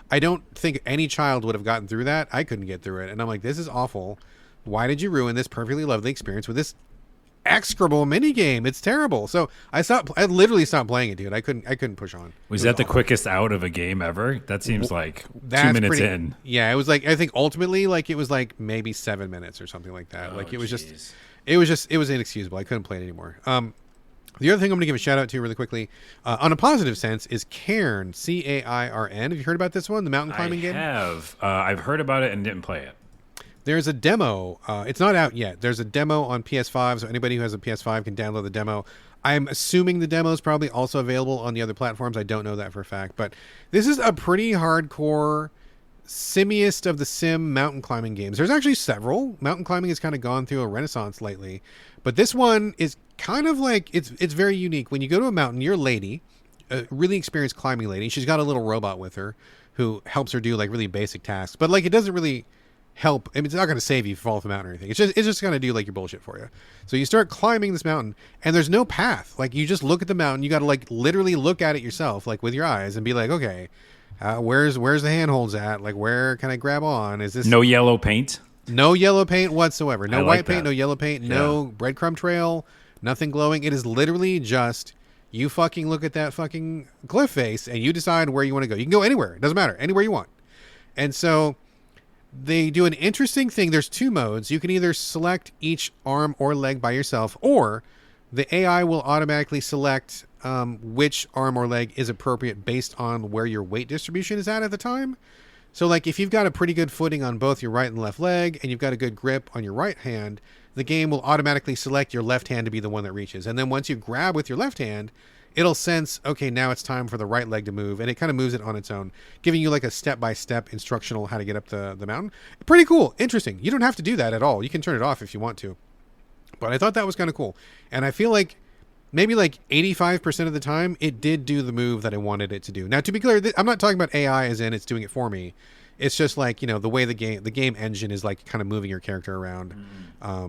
I don't think any child would have gotten through that. I couldn't get through it. And I'm like, this is awful. Why did you ruin this perfectly lovely experience with this execrable mini game? It's terrible. So I literally stopped playing it, dude. I couldn't push on. Was that the quickest out of a game ever? That seems like 2 minutes in. Yeah, it was like, I think ultimately, like, it was like maybe 7 minutes or something like that. Like, it was inexcusable. I couldn't play it anymore. The other thing I'm going to give a shout out to really quickly, on a positive sense, is Cairn, Cairn. Have you heard about this one, the mountain climbing game? I have. I've heard about it and didn't play it. There's a demo. It's not out yet. There's a demo on PS5, so anybody who has a PS5 can download the demo. I'm assuming the demo is probably also available on the other platforms. I don't know that for a fact, but this is a pretty hardcore, simmiest of the sim mountain climbing games. There's actually several. Mountain climbing has kind of gone through a renaissance lately, but this one is kind of like, it's very unique. When you go to a mountain, you're a lady, a really experienced climbing lady. She's got a little robot with her who helps her do like really basic tasks, but like, it doesn't really help. I mean, it's not going to save you if you fall off a mountain or anything. It's just going to do like your bullshit for you. So you start climbing this mountain, and there's no path. Like, you just look at the mountain. You got to like literally look at it yourself, like with your eyes, and be like, okay, where's the handholds at? Like, where can I grab on? Is this no yellow paint? No yellow paint whatsoever. No white paint, that. no yellow paint, no breadcrumb trail, nothing glowing. It is literally just you fucking look at that fucking cliff face and you decide where you want to go. You can go anywhere. It doesn't matter. Anywhere you want. And so they do an interesting thing. There's two modes. You can either select each arm or leg by yourself, or the AI will automatically select which arm or leg is appropriate based on where your weight distribution is at the time. So like, if you've got a pretty good footing on both your right and left leg, and you've got a good grip on your right hand, the game will automatically select your left hand to be the one that reaches. And then once you grab with your left hand, it'll sense, okay, now it's time for the right leg to move. And it kind of moves it on its own, giving you like a step-by-step instructional how to get up the mountain. Pretty cool. Interesting. You don't have to do that at all. You can turn it off if you want to. But I thought that was kind of cool. And I feel like maybe like 85% of the time, it did do the move that I wanted it to do. Now, to be clear, I'm not talking about AI as in it's doing it for me. It's just like, you know, the way the game engine is like kind of moving your character around.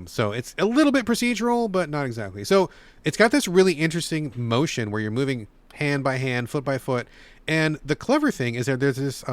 So it's a little bit procedural, but not exactly. So it's got this really interesting motion where you're moving hand by hand, foot by foot. And the clever thing is that there's this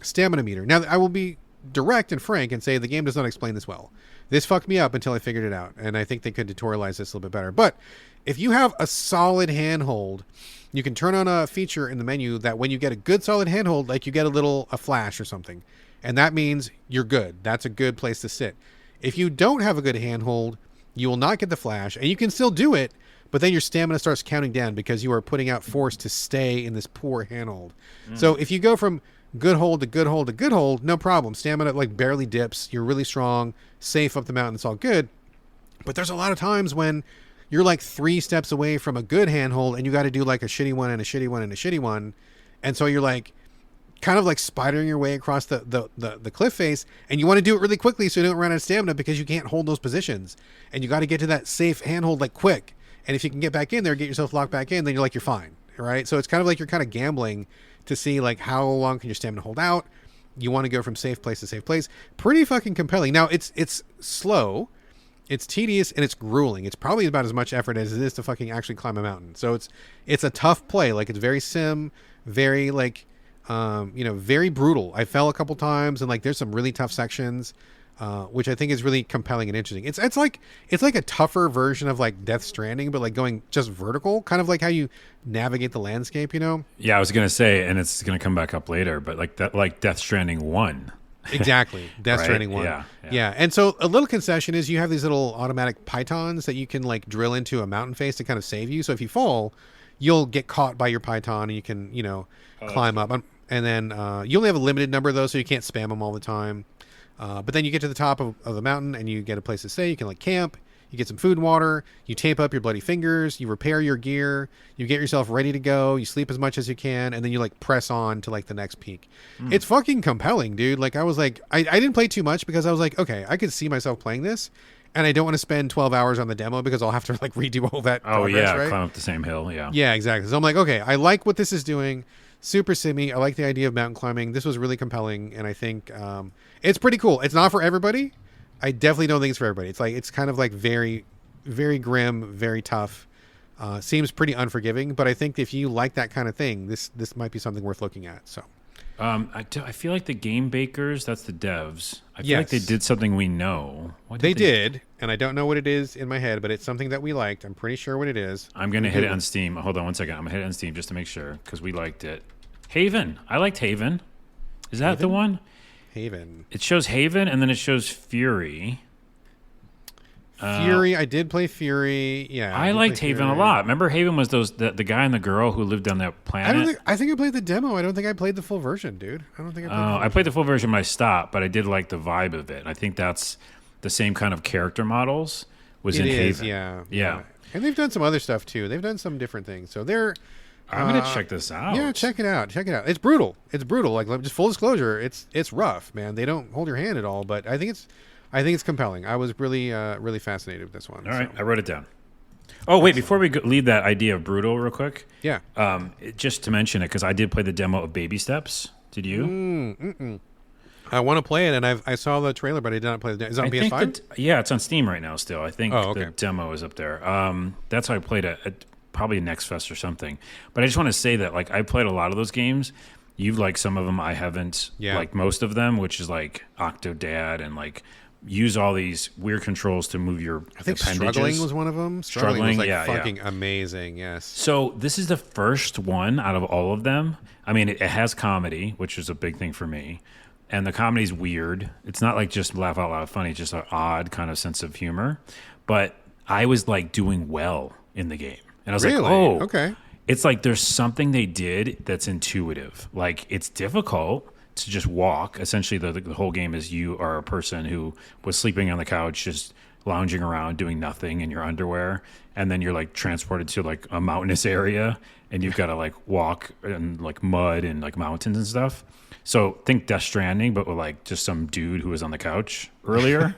stamina meter. Now, I will be direct and frank and say the game does not explain this well. This fucked me up until I figured it out. And I think they could tutorialize this a little bit better. But if you have a solid handhold, you can turn on a feature in the menu that when you get a good solid handhold, like you get a flash or something. And that means you're good. That's a good place to sit. If you don't have a good handhold, you will not get the flash, and you can still do it, but then your stamina starts counting down because you are putting out force to stay in this poor handhold. So if you go from good hold to good hold to good hold, no problem. Stamina like barely dips. You're really strong, safe up the mountain. It's all good. But there's a lot of times when you're like 3 steps away from a good handhold, and you got to do like a shitty one and a shitty one and a shitty one. And so you're like kind of like spidering your way across the cliff face, and you want to do it really quickly so you don't run out of stamina because you can't hold those positions. And you got to get to that safe handhold like quick. And if you can get back in there, get yourself locked back in, then you're fine. Right? So it's kind of like you're kind of gambling to see like how long can your stamina hold out. You want to go from safe place to safe place. Pretty fucking compelling. Now it's slow. It's tedious and it's grueling. It's probably about as much effort as it is to fucking actually climb a mountain. So it's a tough play. Like, it's very sim, very like, very brutal. I fell a couple times, and like there's some really tough sections, which I think is really compelling and interesting. It's like a tougher version of like Death Stranding, but like going just vertical, kind of like how you navigate the landscape, you know? Yeah, I was gonna say, and it's gonna come back up later, but like that, like Death Stranding 1. Exactly. Death Right? Stranding 1. Yeah. And so a little concession is you have these little automatic pythons that you can like drill into a mountain face to kind of save you. So if you fall, you'll get caught by your python and you can, climb up. And then you only have a limited number of those, so you can't spam them all the time. But then you get to the top of the mountain and you get a place to stay. You can like camp. You get some food and water. You tape up your bloody fingers. You repair your gear. You get yourself ready to go. You sleep as much as you can, and then you like press on to like the next peak. It's fucking compelling, dude. Like, I was like, I didn't play too much because I was like, okay, I could see myself playing this, and I don't want to spend 12 hours on the demo because I'll have to like redo all that. Oh progress, yeah, right? climb up the same hill. Yeah. Yeah, exactly. So I'm like, okay, I like what this is doing. super simmy. I like the idea of mountain climbing. This was really compelling, and I think it's pretty cool. It's not for everybody. I definitely don't think it's for everybody. It's kind of like very, very grim, very tough. Seems pretty unforgiving, but I think if you like that kind of thing, this might be something worth looking at. So, I feel like the game bakers, that's the devs. I feel like they did something we know. They did, and I don't know what it is in my head, but it's something that we liked. I'm pretty sure what it is. I'm going to hit it on Steam. Hold on one second. I'm going to hit it on Steam just to make sure because we liked it. Haven. I liked Haven. Is that the one? Haven. It shows Haven, and then it shows Fury. Fury. I did play Fury. Yeah, I liked Haven a lot. Remember, Haven was the guy and the girl who lived on that planet. I think I played the demo. I don't think I played the full version, dude. I don't think I played the full version. When I stopped, but I did like the vibe of it. I think that's the same kind of character models was in Haven. Yeah. And they've done some other stuff too. They've done some different things. So they're. I'm gonna check this out. Yeah, check it out. It's brutal. Like just full disclosure, it's rough, man. They don't hold your hand at all, but I think it's compelling. I was really really fascinated with this one. All right, I wrote it down. Oh wait, before we leave that idea of brutal real quick. Yeah. Just to mention it because I did play the demo of Baby Steps. Did you? I want to play it, and I saw the trailer, but I did not play the demo. Is it on PS5? Yeah, it's on Steam right now still. I think the demo is up there. That's how I played it. Probably Next Fest or something. But I just want to say that, like, I played a lot of those games. You've liked some of them. I haven't liked most of them, which is like Octodad and like use all these weird controls to move your I think appendages. Struggling was one of them. Struggling was like fucking amazing, yes. So this is the first one out of all of them. I mean, it has comedy, which is a big thing for me. And the comedy's weird. It's not like just laugh out loud funny, just an odd kind of sense of humor. But I was like doing well in the game. And I was like, oh, okay. It's like there's something they did that's intuitive. Like it's difficult to just walk. Essentially, the whole game is you are a person who was sleeping on the couch, just lounging around, doing nothing in your underwear. And then you're like transported to like a mountainous area and you've got to like walk in like mud and like mountains and stuff. So think Death Stranding, but with like just some dude who was on the couch earlier.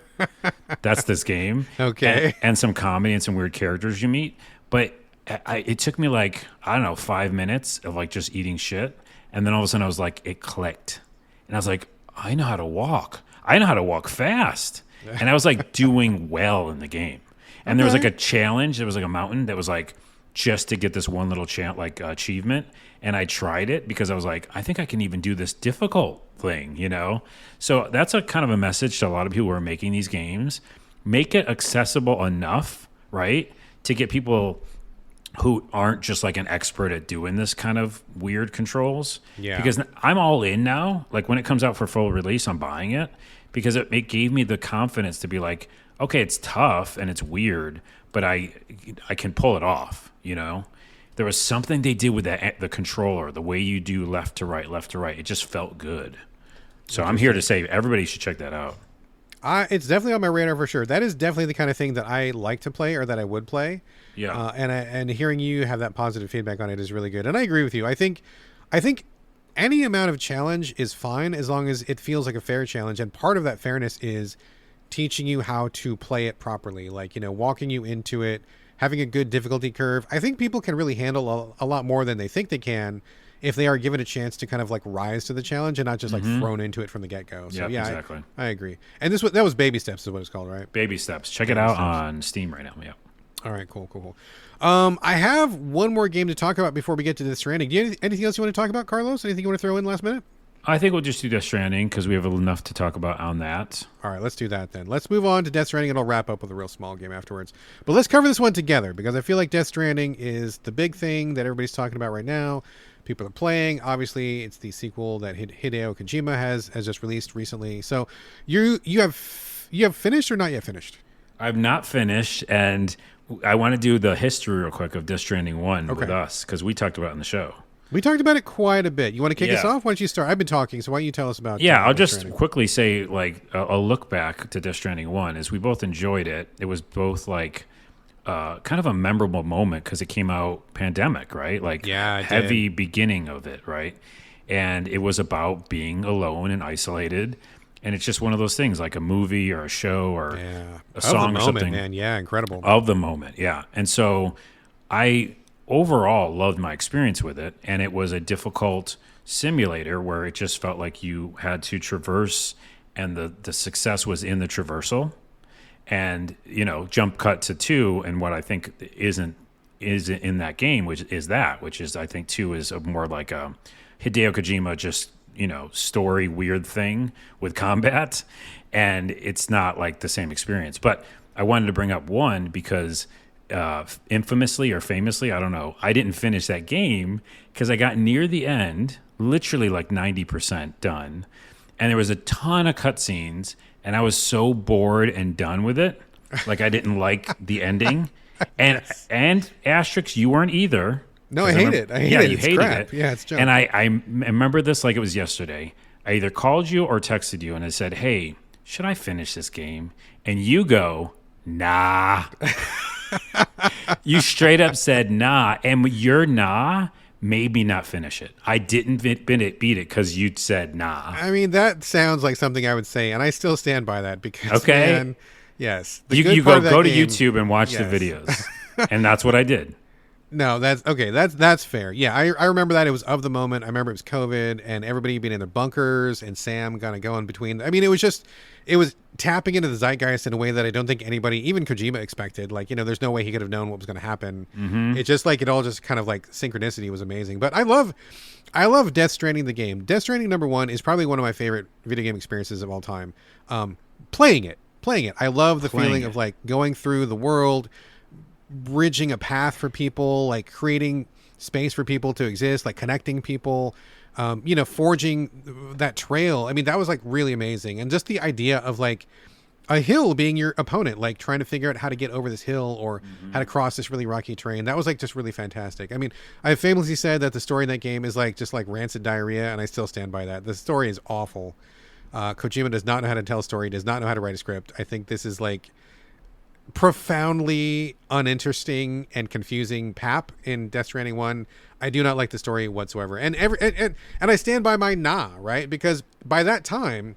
That's this game. Okay. And some comedy and some weird characters you meet. But it took me like, I don't know, 5 minutes of like just eating shit. And then all of a sudden I was like, it clicked. And I was like, I know how to walk. I know how to walk fast. And I was like doing well in the game. And there was like a challenge. There was like a mountain that was like just to get this one little achievement. And I tried it because I was like, I think I can even do this difficult thing, you know? So that's a kind of a message to a lot of people who are making these games. Make it accessible enough, right? To get people who aren't just like an expert at doing this kind of weird controls. Yeah. Because I'm all in now. Like when it comes out for full release, I'm buying it because it gave me the confidence to be like, okay, it's tough and it's weird, but I can pull it off, you know? There was something they did with the controller, the way you do left to right. It just felt good. So I'm here to say everybody should check that out. It's definitely on my radar for sure. That is definitely the kind of thing that I like to play or that I would play. Yeah. And hearing you have that positive feedback on it is really good. And I agree with you. I think any amount of challenge is fine as long as it feels like a fair challenge. And part of that fairness is teaching you how to play it properly. Like, you know, walking you into it, having a good difficulty curve. I think people can really handle a lot more than they think they can if they are given a chance to kind of like rise to the challenge and not just like thrown into it from the get-go. So yeah, exactly. I agree. And that was Baby Steps is what it's called, right? Baby Steps. Check it out on Steam right now. Yeah. All right, cool. I have one more game to talk about before we get to Death Stranding. Do you have anything else you want to talk about, Carlos? Anything you want to throw in last minute? I think we'll just do Death Stranding because we have enough to talk about on that. All right, let's do that then. Let's move on to Death Stranding and I'll wrap up with a real small game afterwards. But let's cover this one together because I feel like Death Stranding is the big thing that everybody's talking about right now. People are playing. Obviously, it's the sequel that Hideo Kojima has just released recently. So you have finished or not yet finished? I've not finished, and I want to do the history real quick of Death Stranding 1 with us because we talked about it on the show. We talked about it quite a bit. You want to kick us off? Why don't you start? I've been talking, so why don't you tell us about I'll just quickly say, like, a look back to Death Stranding 1 is we both enjoyed it. It was both, like, kind of a memorable moment because it came out pandemic, right? Like, heavy beginning of it, right? And it was about being alone and isolated. And it's just one of those things, like a movie or a show or a song or something. Man. Yeah, incredible. Of the moment, yeah. And so I overall loved my experience with it, and it was a difficult simulator where it just felt like you had to traverse, and the success was in the traversal. And jump cut to 2, and what I think isn't in that game, which is I think 2 is a more like a Hideo Kojima just story weird thing with combat, and it's not like the same experience. But I wanted to bring up 1 because infamously or famously, I don't know, I didn't finish that game because I got near the end, literally like 90% done, and there was a ton of cutscenes, and I was so bored and done with it. Like I didn't like the ending. And Yes. and asterisk, you weren't either. No, I hate it. I hate it. You It's hated crap. it. Yeah, it's junk. And I remember this like it was yesterday. I either called you or texted you, and I said, "Hey, should I finish this game?" And you go, "Nah." You straight up said, "Nah," and your "nah" made me not finish it. I didn't beat it because you said "nah." I mean, that sounds like something I would say, and I still stand by that because, Okay. man, yes. The You good part of that go to game- YouTube and watch the Yes. videos, and that's what I did. No, that's okay. That's fair. Yeah, I remember that. It was of the moment. I remember it was COVID and everybody being in their bunkers and Sam kind of going between. I mean, it was tapping into the zeitgeist in a way that I don't think anybody, even Kojima, expected. Like, there's no way he could have known what was going to happen. Mm-hmm. It's just like it all just kind of like synchronicity was amazing. But I love Death Stranding the game. Death Stranding #1 is probably one of my favorite video game experiences of all time. Playing it. I love the feeling of like going through the world, bridging a path for people, like creating space for people to exist, like connecting people, forging that trail. I mean, that was like really amazing. And just the idea of like a hill being your opponent, like trying to figure out how to get over this hill or how to cross this really rocky terrain. That was like just really fantastic. I mean, I famously said that the story in that game is like just like rancid diarrhea, and I still stand by that. The story is awful. Kojima does not know how to tell a story, does not know how to write a script. I think this is like profoundly uninteresting and confusing pap in Death Stranding 1. I do not like the story whatsoever. And I stand by my right? Because by the time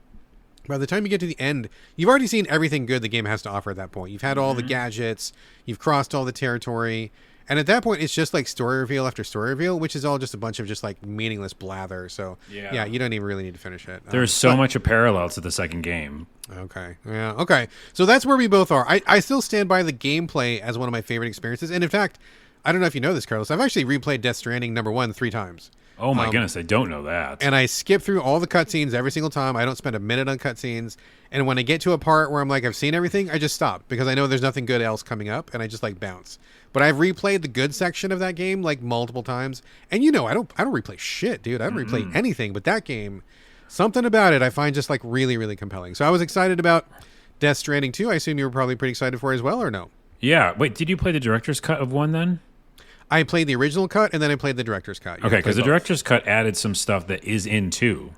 you get to the end, you've already seen everything good the game has to offer at that point. You've had all the gadgets, you've crossed all the territory, and at that point it's just like story reveal after story reveal, which is all just a bunch of just like meaningless blather. So yeah, you don't even really need to finish it. There's so much a parallel to the second game. Okay. Yeah. Okay. So that's where we both are. I still stand by the gameplay as one of my favorite experiences. And in fact, I don't know if you know this, Carlos, I've actually replayed Death Stranding #1 3 times. Oh my goodness, I don't know that. And I skip through all the cutscenes every single time. I don't spend a minute on cutscenes. And when I get to a part where I'm like, I've seen everything, I just stop because I know there's nothing good else coming up, and I just like bounce. But I've replayed the good section of that game like multiple times. And I don't replay shit, dude. I don't replay anything. But that game, something about it I find just like really, really compelling. So I was excited about Death Stranding 2. I assume you were probably pretty excited for it as well, or no? Yeah. Wait, did you play the director's cut of 1 then? I played the original cut, and then I played the director's cut. Okay, because the director's cut added some stuff that is in 2,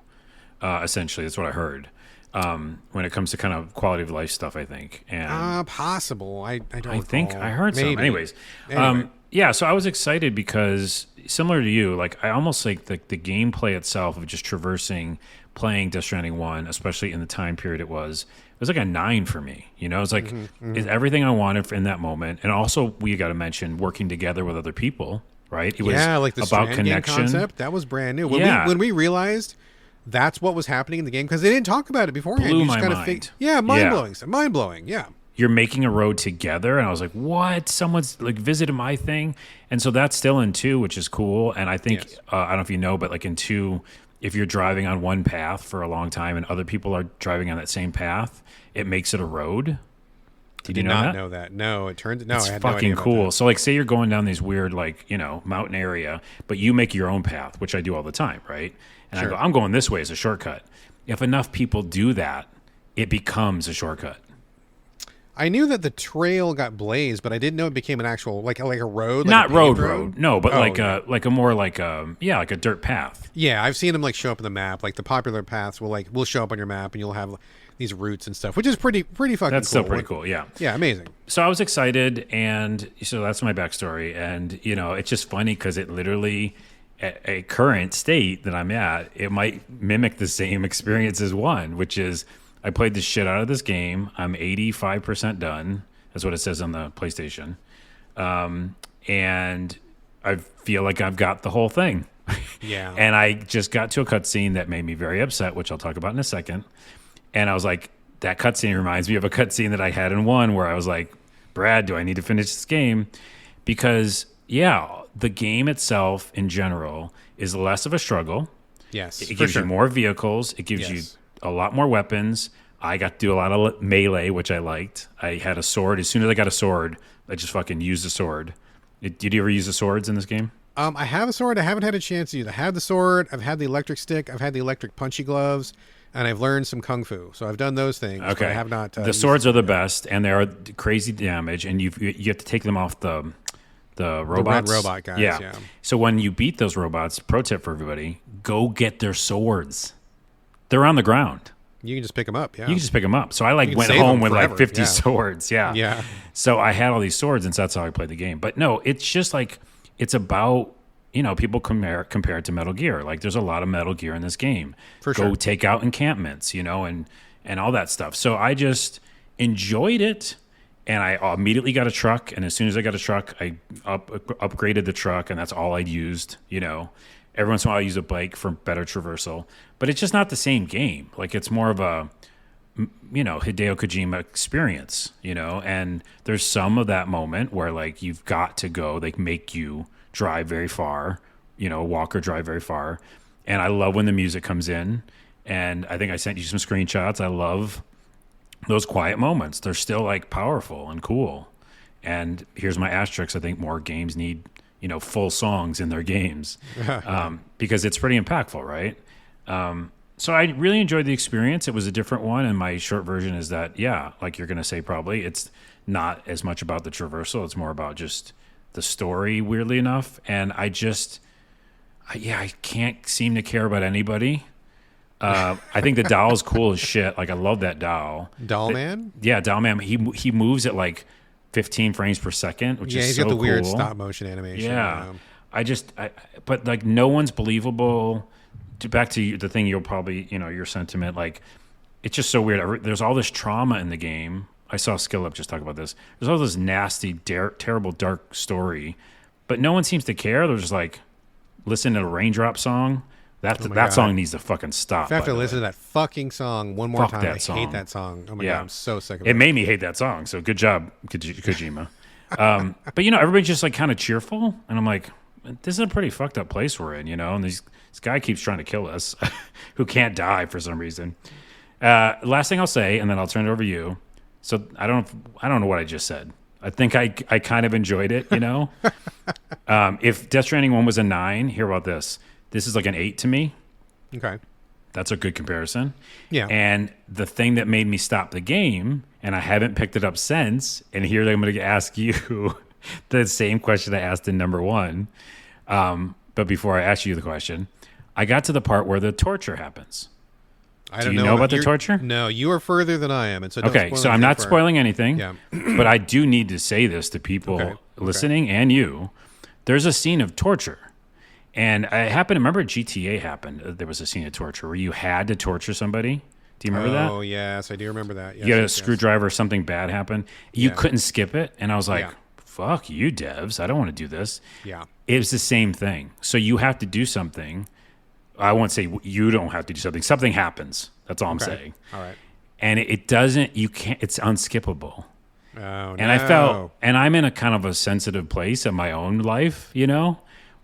essentially. That's what I heard. When it comes to kind of quality of life stuff, I think. And possible. I don't I think recall. I heard Maybe. some. Anyways, Anyway. yeah, so I was excited because similar to you, like I almost like the gameplay itself of just traversing, playing Death Stranding 1, especially in the time period it was like a 9 for me. It's like it's everything I wanted in that moment. And also, we got to mention working together with other people, right? It was like the about Strand connection. game concept. That was brand new. When we realized that's what was happening in the game, because they didn't talk about it beforehand. Blew You just my kinda mind. mind blowing. Yeah. You're making a road together, and I was like, what? Someone's like visited my thing. And so that's still in 2, which is cool. And I think Yes. I don't know if you know, but like in 2, if you're driving on one path for a long time and other people are driving on that same path, it makes it a road. Did you know not that? know that. No, it turns no. It's I had no idea fucking about cool. that. So like, say you're going down these weird like mountain area, but you make your own path, which I do all the time, right? And Sure. I go, I'm going this way as a shortcut. If enough people do that, it becomes a shortcut. I knew that the trail got blazed, but I didn't know it became an actual like a road. Like Not a road, paved road. No, but Oh, like yeah. a more like like a dirt path. Yeah, I've seen them like show up in the map. Like the popular paths will show up on your map, and you'll have these routes and stuff, which is pretty fucking That's cool. still pretty cool. Yeah. Yeah, amazing. So I was excited, and so that's my backstory. And it's just funny because it literally, at a current state that I'm at, it might mimic the same experience as 1, which is I played the shit out of this game. I'm 85% done. That's what it says on the PlayStation. And I feel like I've got the whole thing. Yeah. And I just got to a cutscene that made me very upset, which I'll talk about in a second. And I was like, that cutscene reminds me of a cutscene that I had in 1 where I was like, Brad, do I need to finish this game? Because, yeah, the game itself in general is less of a struggle. Yes. It gives you more vehicles. It gives you a lot more weapons. I got to do a lot of melee, which I liked. I had a sword. As soon as I got a sword, I just fucking used the sword. Did you ever use the swords in this game? I have a sword. I haven't had a chance to use it. I have the sword. I've had the electric stick. I've had the electric punchy gloves. And I've learned some kung fu. So I've done those things. Okay. But I have not. The swords are the best, and they are crazy damage, and you have to take them off the robots. The red robot guys, yeah. So when you beat those robots, pro tip for everybody, go get their swords. They're on the ground. You can just pick them up, yeah. You can just pick them up. So I went save home them with forever, like 50 yeah. swords. Yeah. Yeah. So I had all these swords, and so that's how I played the game. But no, it's just like, it's about, people compare it to Metal Gear. Like, there's a lot of Metal Gear in this game. For Go sure. take out encampments, and all that stuff. So I just enjoyed it, and I immediately got a truck. And as soon as I got a truck, I upgraded the truck, and that's all I used. Every once in a while I use a bike for better traversal, but it's just not the same game. Like, it's more of a Hideo Kojima experience. And there's some of that moment where, like, you've got to go. They make you drive very far, walk or drive very far. And I love when the music comes in. And I think I sent you some screenshots. I love those quiet moments. They're still, like, powerful and cool. And here's my asterisk. I think more games need, full songs in their games because it's pretty impactful, right? So I really enjoyed the experience. It was a different one. And my short version is that, yeah, like you're going to say probably, it's not as much about the traversal. It's more about just the story, weirdly enough. And I can't seem to care about anybody. I think the doll is cool as shit. Like, I love that doll. Doll Man? Yeah, Doll Man. He moves at like 15 frames per second, which is so cool. Yeah, he's got the weird stop motion animation. Yeah. But like, no one's believable. Back to the thing, you'll probably, your sentiment, like, it's just so weird. There's all this trauma in the game. I saw Skill Up just talk about this. There's all this nasty, terrible, dark story, but no one seems to care. They're just like, listen to a Raindrop song. That song needs to fucking stop. I have to listen to that fucking song one more time. I hate that song. Oh my God, I'm so sick of it. It made me hate that song. So good job, Kojima. But everybody's just like kind of cheerful, and I'm like, this is a pretty fucked up place we're in, and this guy keeps trying to kill us, who can't die for some reason. Last thing I'll say, and then I'll turn it over to you. So I don't know what I just said. I think I kind of enjoyed it, If Death Stranding 1 was a 9, hear about this. This is like an 8 to me. Okay. That's a good comparison. Yeah. And the thing that made me stop the game, and I haven't picked it up since, and here I'm going to ask you the same question I asked in number 1. But before I ask you the question, I got to the part where the torture happens. I don't Do you know about the torture? No, you are further than I am. And so okay, so I'm not spoiling anything, Yeah. but I do need to say this to people listening and you. There's a scene of torture. And I happen to remember GTA happened. There was a scene of torture where you had to torture somebody. Do you remember that? Oh, yes, I do remember that. Yes, you had a yes. screwdriver, something bad happened. You couldn't skip it. And I was like, fuck you, devs. I don't want to do this. Yeah. It was the same thing. So you have to do something. I won't say you don't have to do something. Something happens. That's all I'm saying. All right. And it doesn't, you can't, it's unskippable. Oh, no. And I felt, and I'm in a kind of a sensitive place in my own life,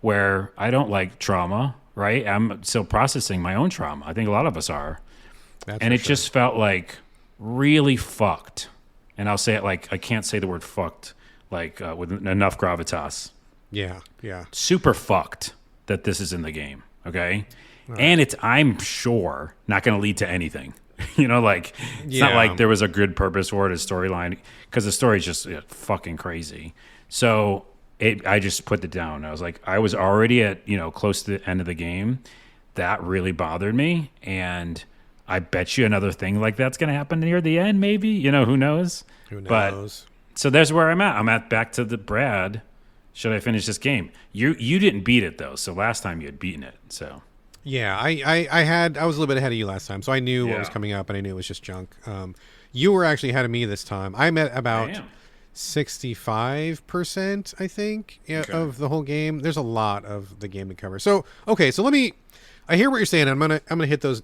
where I don't like trauma, right? I'm still processing my own trauma. I think a lot of us are. And it just felt like really fucked. And I'll say it like, I can't say the word fucked, like with enough gravitas. Yeah, yeah. Super fucked that this is in the game, okay? And it's, I'm sure, not going to lead to anything. It's not like there was a good purpose for it, a storyline, because the story is just fucking crazy. So I just put it down. I was like, I was already at, close to the end of the game. That really bothered me. And I bet you another thing like that's going to happen near the end, maybe. Who knows? Who knows? But, so there's where I'm at. I'm at back to the Brad. Should I finish this game? You didn't beat it, though. So last time you had beaten it. So yeah, I was a little bit ahead of you last time. So I knew what was coming up, and I knew it was just junk. You were actually ahead of me this time. I'm at about 65%, I think, Okay. of the whole game. There's a lot of the game to cover. So, okay, so I hear what you're saying. I'm gonna hit those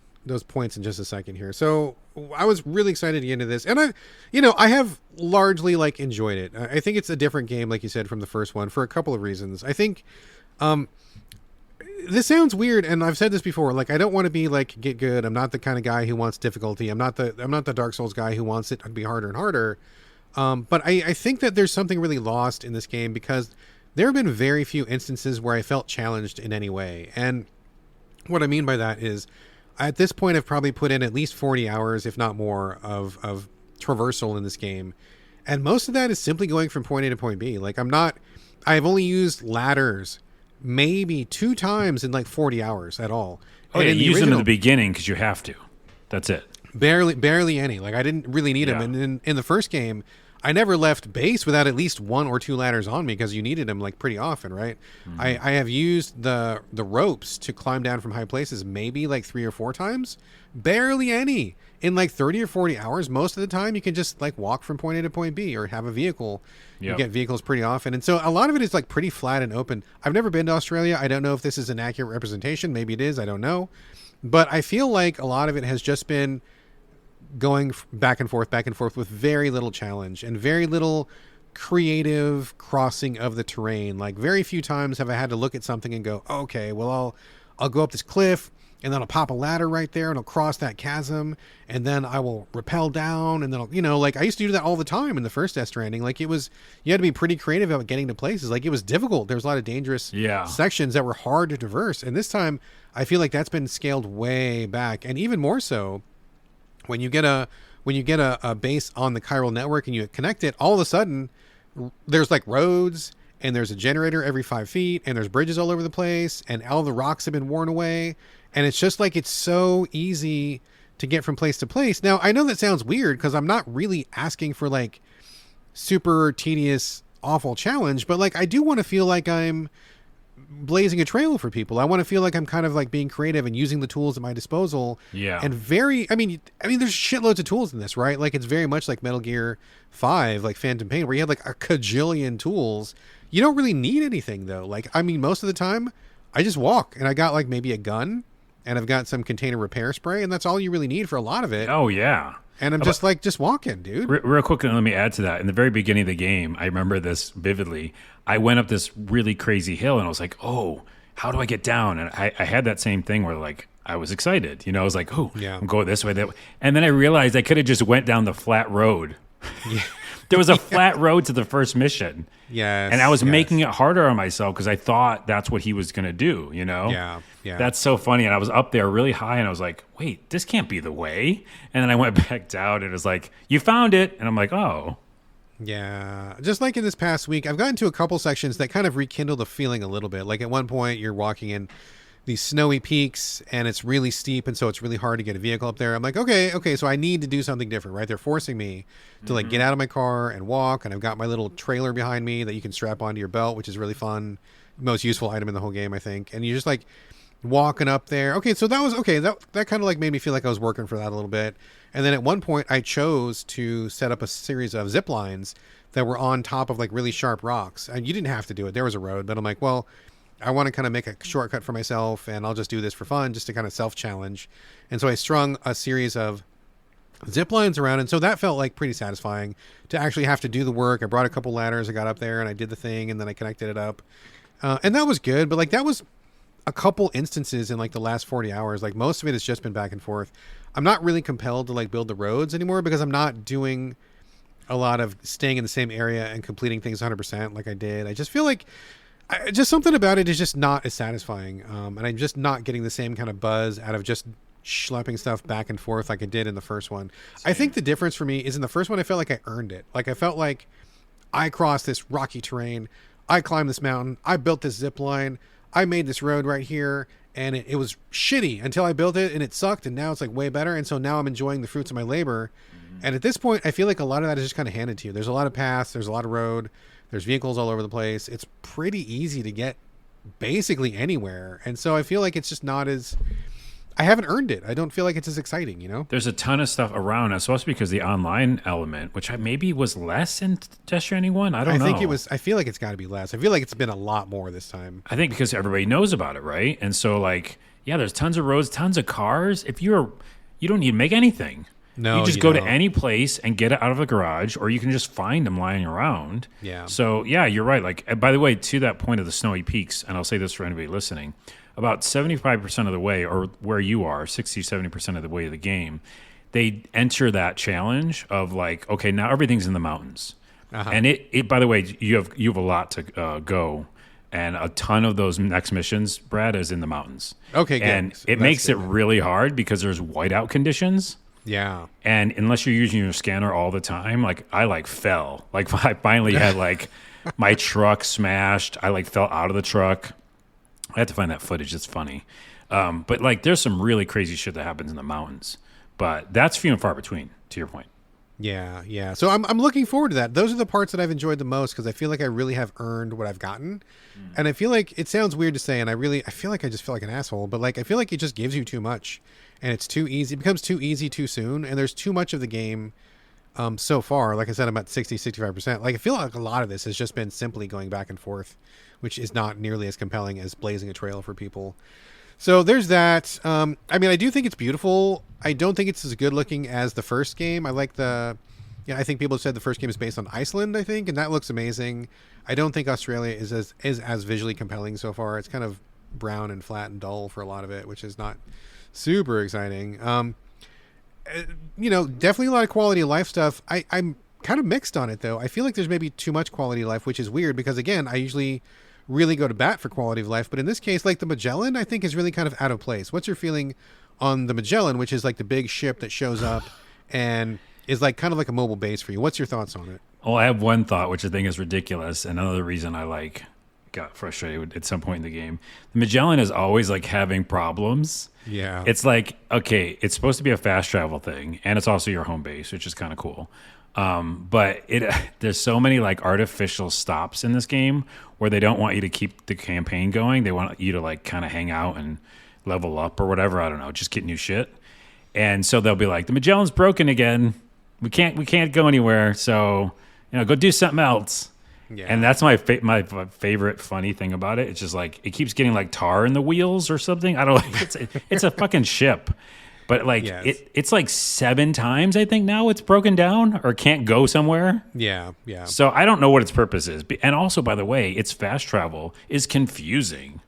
points in just a second here. So I was really excited to get into this, and I have largely like enjoyed it. I think it's a different game, like you said, from the first one for a couple of reasons. I think, this sounds weird, and I've said this before. Like, I don't want to be like get good. I'm not the kind of guy who wants difficulty. I'm not the Dark Souls guy who wants it to be harder and harder. But I think that there's something really lost in this game because there have been very few instances where I felt challenged in any way. And what I mean by that is, at this point, I've probably put in at least 40 hours, if not more, of traversal in this game. And most of that is simply going from point A to point B. Like, I've only used ladders maybe 2 times in like 40 hours at all. Oh, And yeah, in you the use them in original- the beginning because you have to. That's it. barely any. Like, I didn't really need them. Yeah. And in the first game, I never left base without at least 1 or 2 ladders on me because you needed them like pretty often, right? Mm-hmm. I have used the ropes to climb down from high places maybe like 3 or 4 times. Barely any. In like 30 or 40 hours, most of the time you can just like walk from point A to point B or have a vehicle. You Yep. get vehicles pretty often. And so a lot of it is like pretty flat and open. I've never been to Australia. I don't know if this is an accurate representation. Maybe it is. I don't know. But I feel like a lot of it has just been going back and forth with very little challenge and very little creative crossing of the terrain. Like, very few times have I had to look at something and go, okay, well, I'll go up this cliff and then I'll pop a ladder right there and I'll cross that chasm and then I will rappel down and then like I used to do that all the time in the first Death Stranding. Like, you had to be pretty creative about getting to places. Like, it was difficult. There was a lot of dangerous sections that were hard to traverse. And this time I feel like that's been scaled way back. And even more so, when you get a base on the chiral network and you connect it, all of a sudden there's like roads and there's a generator every 5 feet and there's bridges all over the place and all the rocks have been worn away. And it's just like, it's so easy to get from place to place. Now, I know that sounds weird because I'm not really asking for like super tedious, awful challenge, but like, I do want to feel like I'm blazing a trail for people. I want to feel like I'm kind of like being creative and using the tools at my disposal. Yeah. And I mean, there's shitloads of tools in this, right? Like, it's very much like Metal Gear 5, like Phantom Pain, where you have like a cajillion tools. You don't really need anything though. Like, I mean, most of the time I just walk and I got like maybe a gun and I've got some container repair spray, and that's all you really need for a lot of it. Oh, yeah. And I'm just walking, dude. Real quick, let me add to that. In the very beginning of the game, I remember this vividly. I went up this really crazy hill, and I was like, oh, how do I get down? And I had that same thing where, like, I was excited. I was like, oh, Yeah. I'm going this way, that way. And then I realized I could have just went down the flat road. Yeah. There was a flat road to the first mission. Yes. And I was yes. making it harder on myself because I thought that's what he was going to do, Yeah. Yeah. That's so funny. And I was up there really high and I was like, wait, this can't be the way. And then I went back down and it was like, you found it. And I'm like, oh. Yeah. Just like in this past week, I've gotten to a couple sections that kind of rekindle the feeling a little bit. Like, at one point you're walking in these snowy peaks and it's really steep, and so it's really hard to get a vehicle up there. I'm like, okay, so I need to do something different, right? They're forcing me to like get out of my car and walk, and I've got my little trailer behind me that you can strap onto your belt, which is really fun. Most useful item in the whole game, I think. And you're just like walking up there. Okay, so that was okay. That kind of like made me feel like I was working for that a little bit. And then at one point I chose to set up a series of zip lines that were on top of like really sharp rocks. And you didn't have to do it. There was a road, but I'm like, well, I want to kind of make a shortcut for myself, and I'll just do this for fun, just to kind of self-challenge. And so I strung a series of zip lines around, and so that felt like pretty satisfying to actually have to do the work. I brought a couple ladders, I got up there and I did the thing, and then I connected it up. And that was good, but like, that was a couple instances in like the last 40 hours. Like, most of it has just been back and forth. I'm not really compelled to like build the roads anymore because I'm not doing a lot of staying in the same area and completing things 100% like I did. I just feel like just something about it is just not as satisfying. And I'm just not getting the same kind of buzz out of just schlepping stuff back and forth like I did in the first one. Same. I think the difference for me is in the first one, I felt like I earned it. Like, I felt like I crossed this rocky terrain. I climbed this mountain. I built this zip line. I made this road right here. And it was shitty until I built it, and it sucked. And now it's like way better. And so now I'm enjoying the fruits of my labor. Mm-hmm. And at this point, I feel like a lot of that is just kind of handed to you. There's a lot of paths. There's a lot of road. There's vehicles all over the place. It's pretty easy to get basically anywhere. And so I feel like it's just not as... I haven't earned it. I don't feel like it's as exciting, you know? There's a ton of stuff around. It's supposed to be because the online element, which maybe was less in Death Stranding 1. I don't know. I think it was. I feel like it's got to be less. I feel like it's been a lot more this time. I think because everybody knows about it, right? And so, like, yeah, there's tons of roads, tons of cars. You don't need to make anything. No, you just go to any place and get it out of the garage, or you can just find them lying around. Yeah. So, yeah, you're right. Like, by the way, to that point of the snowy peaks, and I'll say this for anybody listening, about 75% of the way, or where you are, 60, 70% of the way of the game, they enter that challenge of like, okay, now everything's in the mountains. And it by the way, you have a lot to go. And a ton of those next missions, Brad, is in the mountains. Okay, good. And So it makes it really hard because there's whiteout conditions. Yeah. And unless you're using your scanner all the time, like I fell. Like I finally had like my truck smashed. I fell out of the truck. I had to find that footage. It's funny. But like there's some really crazy shit that happens in the mountains. But that's few and far between, to your point. Yeah, yeah. So I'm looking forward to that. Those are the parts that I've enjoyed the most because I feel like I really have earned what I've gotten. And I feel like it sounds weird to say, and I feel like I just feel like an asshole, but like I feel like it just gives you too much and it's too easy. It becomes too easy too soon, and there's too much of the game so far. Like I said, I'm at 65%. Like I feel like a lot of this has just been simply going back and forth, which is not nearly as compelling as blazing a trail for people. So there's that. I mean, I do think it's beautiful. I don't think it's as good looking as the first game. I like I think people have said the first game is based on Iceland, I think, and that looks amazing. I don't think Australia is as visually compelling so far. It's kind of brown and flat and dull for a lot of it, which is not super exciting. Definitely a lot of quality of life stuff. I'm kind of mixed on it, though. I feel like there's maybe too much quality of life, which is weird because, again, I usually really go to bat for quality of life. But in this case, like the Magellan, I think is really kind of out of place. What's your feeling on the Magellan, which is like the big ship that shows up and is like kind of like a mobile base for you? What's your thoughts on it? Well, I have one thought, which I think is ridiculous. And another reason I got frustrated at some point in the game. The Magellan is always like having problems. Yeah. It's like, okay, it's supposed to be a fast travel thing, and it's also your home base, which is kind of cool. But there's so many like artificial stops in this game where they don't want you to keep the campaign going. They want you to like kind of hang out and level up or whatever. I don't know, just get new shit. And so they'll be like, the Magellan's broken again. We can't go anywhere. So, go do something else. Yeah. And that's my favorite funny thing about it. It's just like it keeps getting like tar in the wheels or something. I don't know. It's a fucking ship. But like it's like 7 times I think now it's broken down or can't go somewhere. Yeah, yeah. So I don't know what its purpose is. And also, by the way, its fast travel is confusing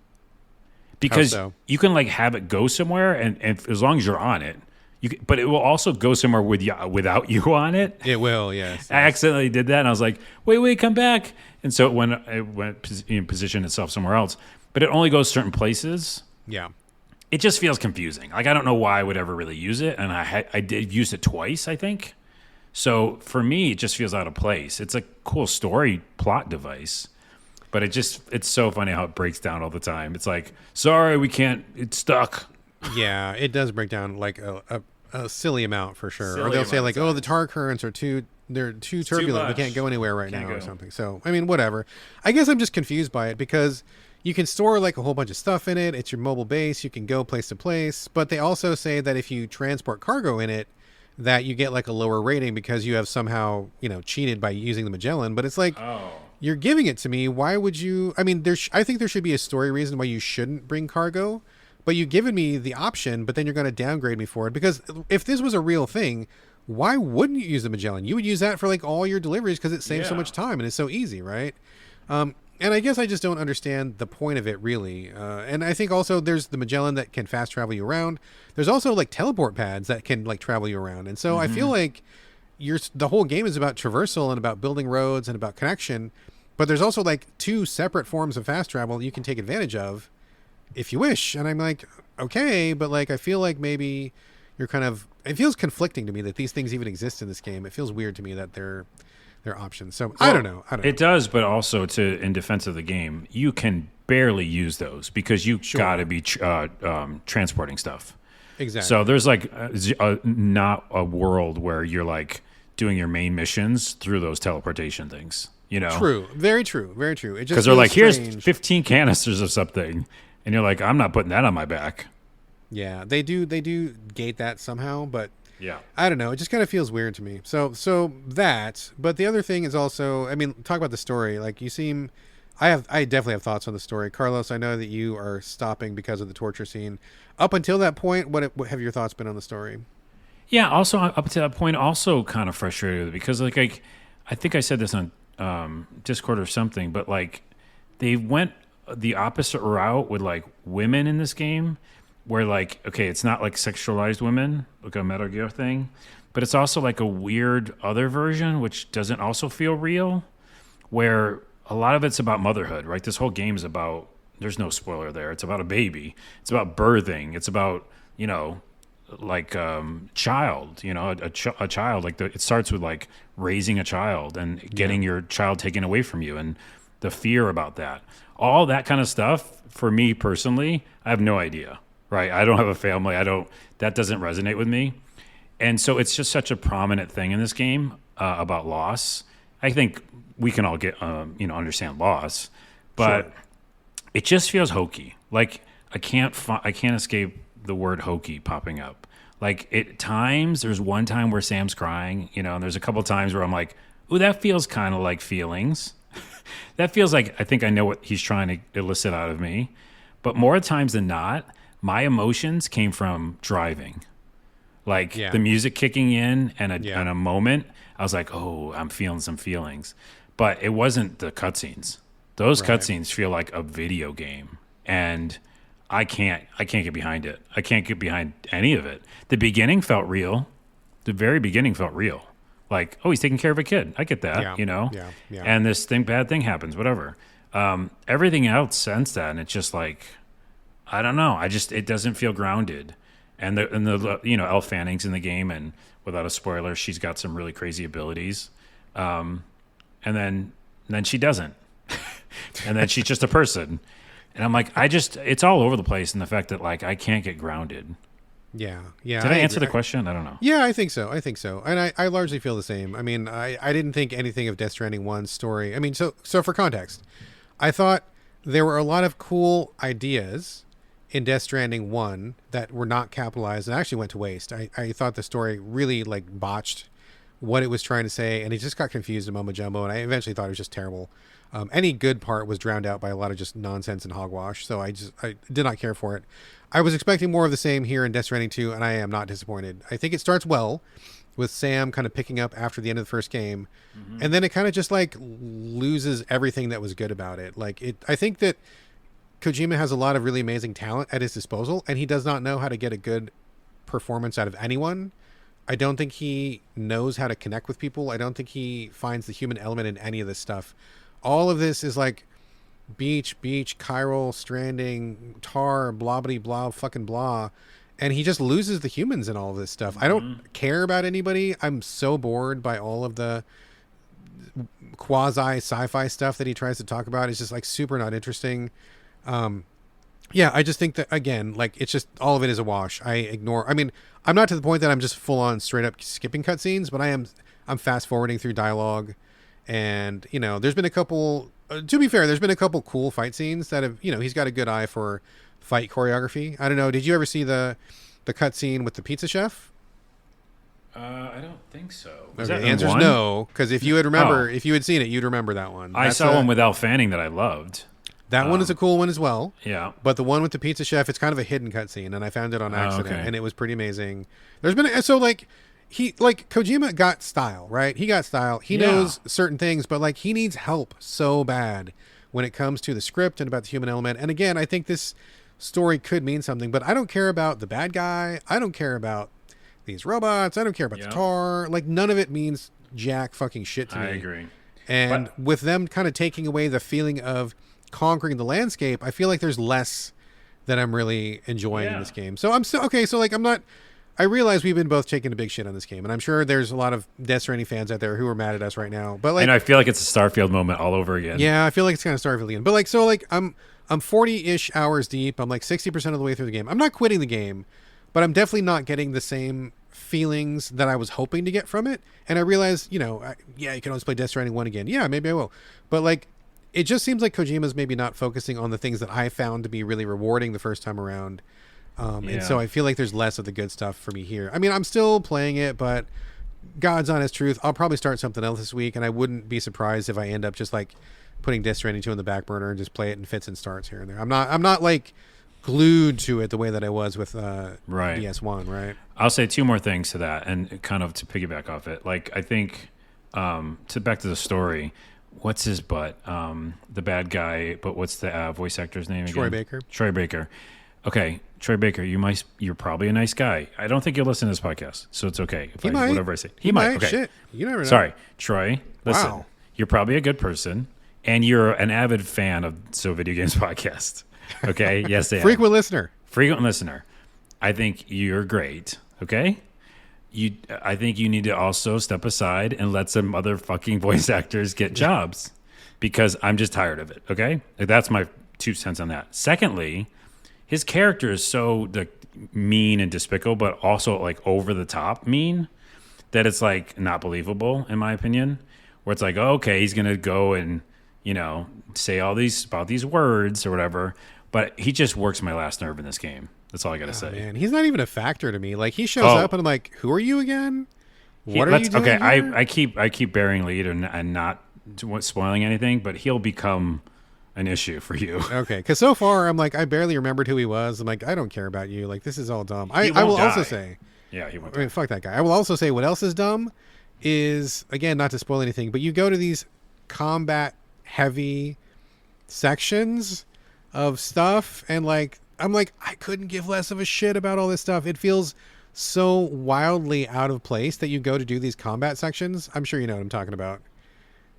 because you can like have it go somewhere and as long as you're on it, but it will also go somewhere without you on it. It will, yes. I accidentally did that and I was like, wait, come back. And so it went position itself somewhere else, but it only goes certain places. Yeah. It just feels confusing. Like, I don't know why I would ever really use it. And I did use it twice, I think. So for me, it just feels out of place. It's a cool story plot device, but it's so funny how it breaks down all the time. It's like, sorry, we can't, it's stuck. Yeah, it does break down like a silly amount for sure. Or they'll say like, oh, the tar currents are too turbulent. We can't go anywhere right now or something. So, I mean, whatever. I guess I'm just confused by it because you can store like a whole bunch of stuff in it. It's your mobile base. You can go place to place. But they also say that if you transport cargo in it, that you get like a lower rating because you have somehow, cheated by using the Magellan. But it's like, you're giving it to me. Why would you? I mean, I think there should be a story reason why you shouldn't bring cargo. But you've given me the option, but then you're going to downgrade me for it. Because if this was a real thing, why wouldn't you use the Magellan? You would use that for like all your deliveries because it saves so much time and it's so easy, right? And I guess I just don't understand the point of it really. And I think also there's the Magellan that can fast travel you around. There's also like teleport pads that can like travel you around. And so I feel like the whole game is about traversal and about building roads and about connection. But there's also like 2 separate forms of fast travel you can take advantage of if you wish. And I'm like, okay, but like I feel like maybe you're it feels conflicting to me that these things even exist in this game. It feels weird to me that they're options. So I don't know. It does, but also in defense of the game, you can barely use those because you got to be transporting stuff. Exactly. So there's like not a world where you're like doing your main missions through those teleportation things. True. Very true. Very true. Because they're like, here's 15 canisters of something. And you're like, I'm not putting that on my back. Yeah, they do gate that somehow, but Yeah. I don't know. It just kind of feels weird to me. So that, but the other thing is also, I mean, talk about the story. Like you seem, I definitely have thoughts on the story. Carlos, I know that you are stopping because of the torture scene. Up until that point, what have your thoughts been on the story? Yeah. Also, up to that point, also kind of frustrated because, like, I think I said this on Discord or something, but like, they went the opposite route with like women in this game, where like, okay, it's not like sexualized women, like a Metal Gear thing, but it's also like a weird other version, which doesn't also feel real, where a lot of it's about motherhood, right? This whole game is about, there's no spoiler there. It's about a baby. It's about birthing. It's about, like child, a child. Like it starts with like raising a child and getting your child taken away from you and the fear about that. All that kind of stuff, for me personally, I have no idea, right? I don't have a family. That doesn't resonate with me. And so it's just such a prominent thing in this game about loss. I think we can all get, understand loss, but Sure. it just feels hokey. Like I can't escape the word hokey popping up. Like at times, there's one time where Sam's crying, and there's a couple times where I'm like, ooh, that feels kind of like feelings. That feels like I think I know what he's trying to elicit out of me. But more times than not, my emotions came from driving. Like Yeah. the music kicking in and Yeah. a moment, I was like, oh, I'm feeling some feelings. But it wasn't the cutscenes. Those Right. cutscenes feel like a video game. And I can't get behind it. I can't get behind any of it. The beginning felt real. The very beginning felt real. Like, oh, he's taking care of a kid. I get that, Yeah. Yeah. Yeah. And this bad thing happens, whatever. Everything else since then, it's just like, I don't know. It doesn't feel grounded. And the Elle Fanning's in the game, and without a spoiler, she's got some really crazy abilities. And then she doesn't. And then she's just a person. And I'm like, it's all over the place in the fact that like I can't get grounded. Yeah. Yeah. Did I answer agree. the question? I don't know. Yeah, I think so. And I largely feel the same. I mean, I didn't think anything of Death Stranding 1's story. I mean, so for context, I thought there were a lot of cool ideas in Death Stranding 1 that were not capitalized and actually went to waste. I thought the story really like botched what it was trying to say, and it just got confused and mumbo jumbo, and I eventually thought it was just terrible. Any good part was drowned out by a lot of just nonsense and hogwash, so I did not care for it. I was expecting more of the same here in Death Stranding 2, and I am not disappointed. I think it starts well with Sam kind of picking up after the end of the first game, and then it kind of just like loses everything that was good about it. I think that Kojima has a lot of really amazing talent at his disposal, and he does not know how to get a good performance out of anyone. I don't think he knows how to connect with people. I don't think he finds the human element in any of this stuff. All of this is like beach, chiral, stranding, tar, blah, blah, blah, fucking blah. And he just loses the humans in all of this stuff. I don't care about anybody. I'm so bored by all of the quasi sci-fi stuff that he tries to talk about. It's just like super not interesting. Yeah, I just think that again, like it's just all of it is a wash. I mean, I'm not to the point that I'm just full on straight up skipping cutscenes, but I'm fast forwarding through dialogue, and there's been a couple. To be fair, there's been a couple cool fight scenes that have he's got a good eye for fight choreography. I don't know. Did you ever see the cutscene with the pizza chef? I don't think so. Okay, the answer is no, because if you had seen it, you'd remember that one. I saw one with Elle Fanning that I loved. That one is a cool one as well. Yeah. But the one with the pizza chef, it's kind of a hidden cutscene, and I found it on accident, okay. and it was pretty amazing. There's been Kojima got style, right? He got style. He knows certain things, but like he needs help so bad when it comes to the script and about the human element. And again, I think this story could mean something, but I don't care about the bad guy. I don't care about these robots. I don't care about the tar. Like none of it means jack fucking shit to me. I agree. And with them kind of taking away the feeling of conquering the landscape, I feel like there's less that I'm really enjoying in this game. So I'm still okay. So like I realize we've been both taking a big shit on this game, and I'm sure there's a lot of Death Stranding fans out there who are mad at us right now. But like, and I feel like it's a Starfield moment all over again. Yeah, I feel like it's kind of Starfield again. But like, so like I'm 40-ish hours deep. I'm like 60% of the way through the game. I'm not quitting the game, but I'm definitely not getting the same feelings that I was hoping to get from it. And I realize, you can always play Death Stranding 1 again. Yeah, maybe I will. But like, it just seems like Kojima's maybe not focusing on the things that I found to be really rewarding the first time around. And so I feel like there's less of the good stuff for me here. I mean, I'm still playing it, but God's honest truth, I'll probably start something else this week, and I wouldn't be surprised if I end up just like putting Death Stranding 2 on the back burner and just play it in fits and starts here and there. I'm not like glued to it the way that I was with DS1, right? I'll say two more things to that, and kind of to piggyback off it. Like, I think to back to the story, what's his butt? The bad guy, but what's the voice actor's name again? Troy Baker. Troy Baker. Okay, Troy Baker, you're probably a nice guy. I don't think you'll listen to this podcast, so it's okay if whatever I say. He might. Okay. Shit. You never know. Sorry, Troy. Listen, Wow. You're probably a good person, and you're an avid fan of So Video Games podcast. Okay, yes, Frequent listener. I think you're great. Okay, I think you need to also step aside and let some other fucking voice actors get jobs, because I'm just tired of it. Okay, that's my 2 cents on that. Secondly, his character is so mean and despicable, but also like over the top mean, that it's like not believable in my opinion. Where it's like, oh, okay, he's gonna go and say all these about these words or whatever, but he just works my last nerve in this game. That's all I gotta say. Man, he's not even a factor to me. Like, he shows up and I'm like, who are you again? What are you doing? Okay, here? I keep bearing lead and not spoiling anything, but he'll become an issue for you. Okay, because so far I'm like, I barely remembered who he was. I'm like, I don't care about you. Like, this is all dumb. I will also say, yeah, he won't. I mean, fuck that guy. I will also say what else is dumb is, again, not to spoil anything, but you go to these combat heavy sections of stuff, and like, I'm like, I couldn't give less of a shit about all this stuff. It feels so wildly out of place that you go to do these combat sections. I'm sure you know what I'm talking about,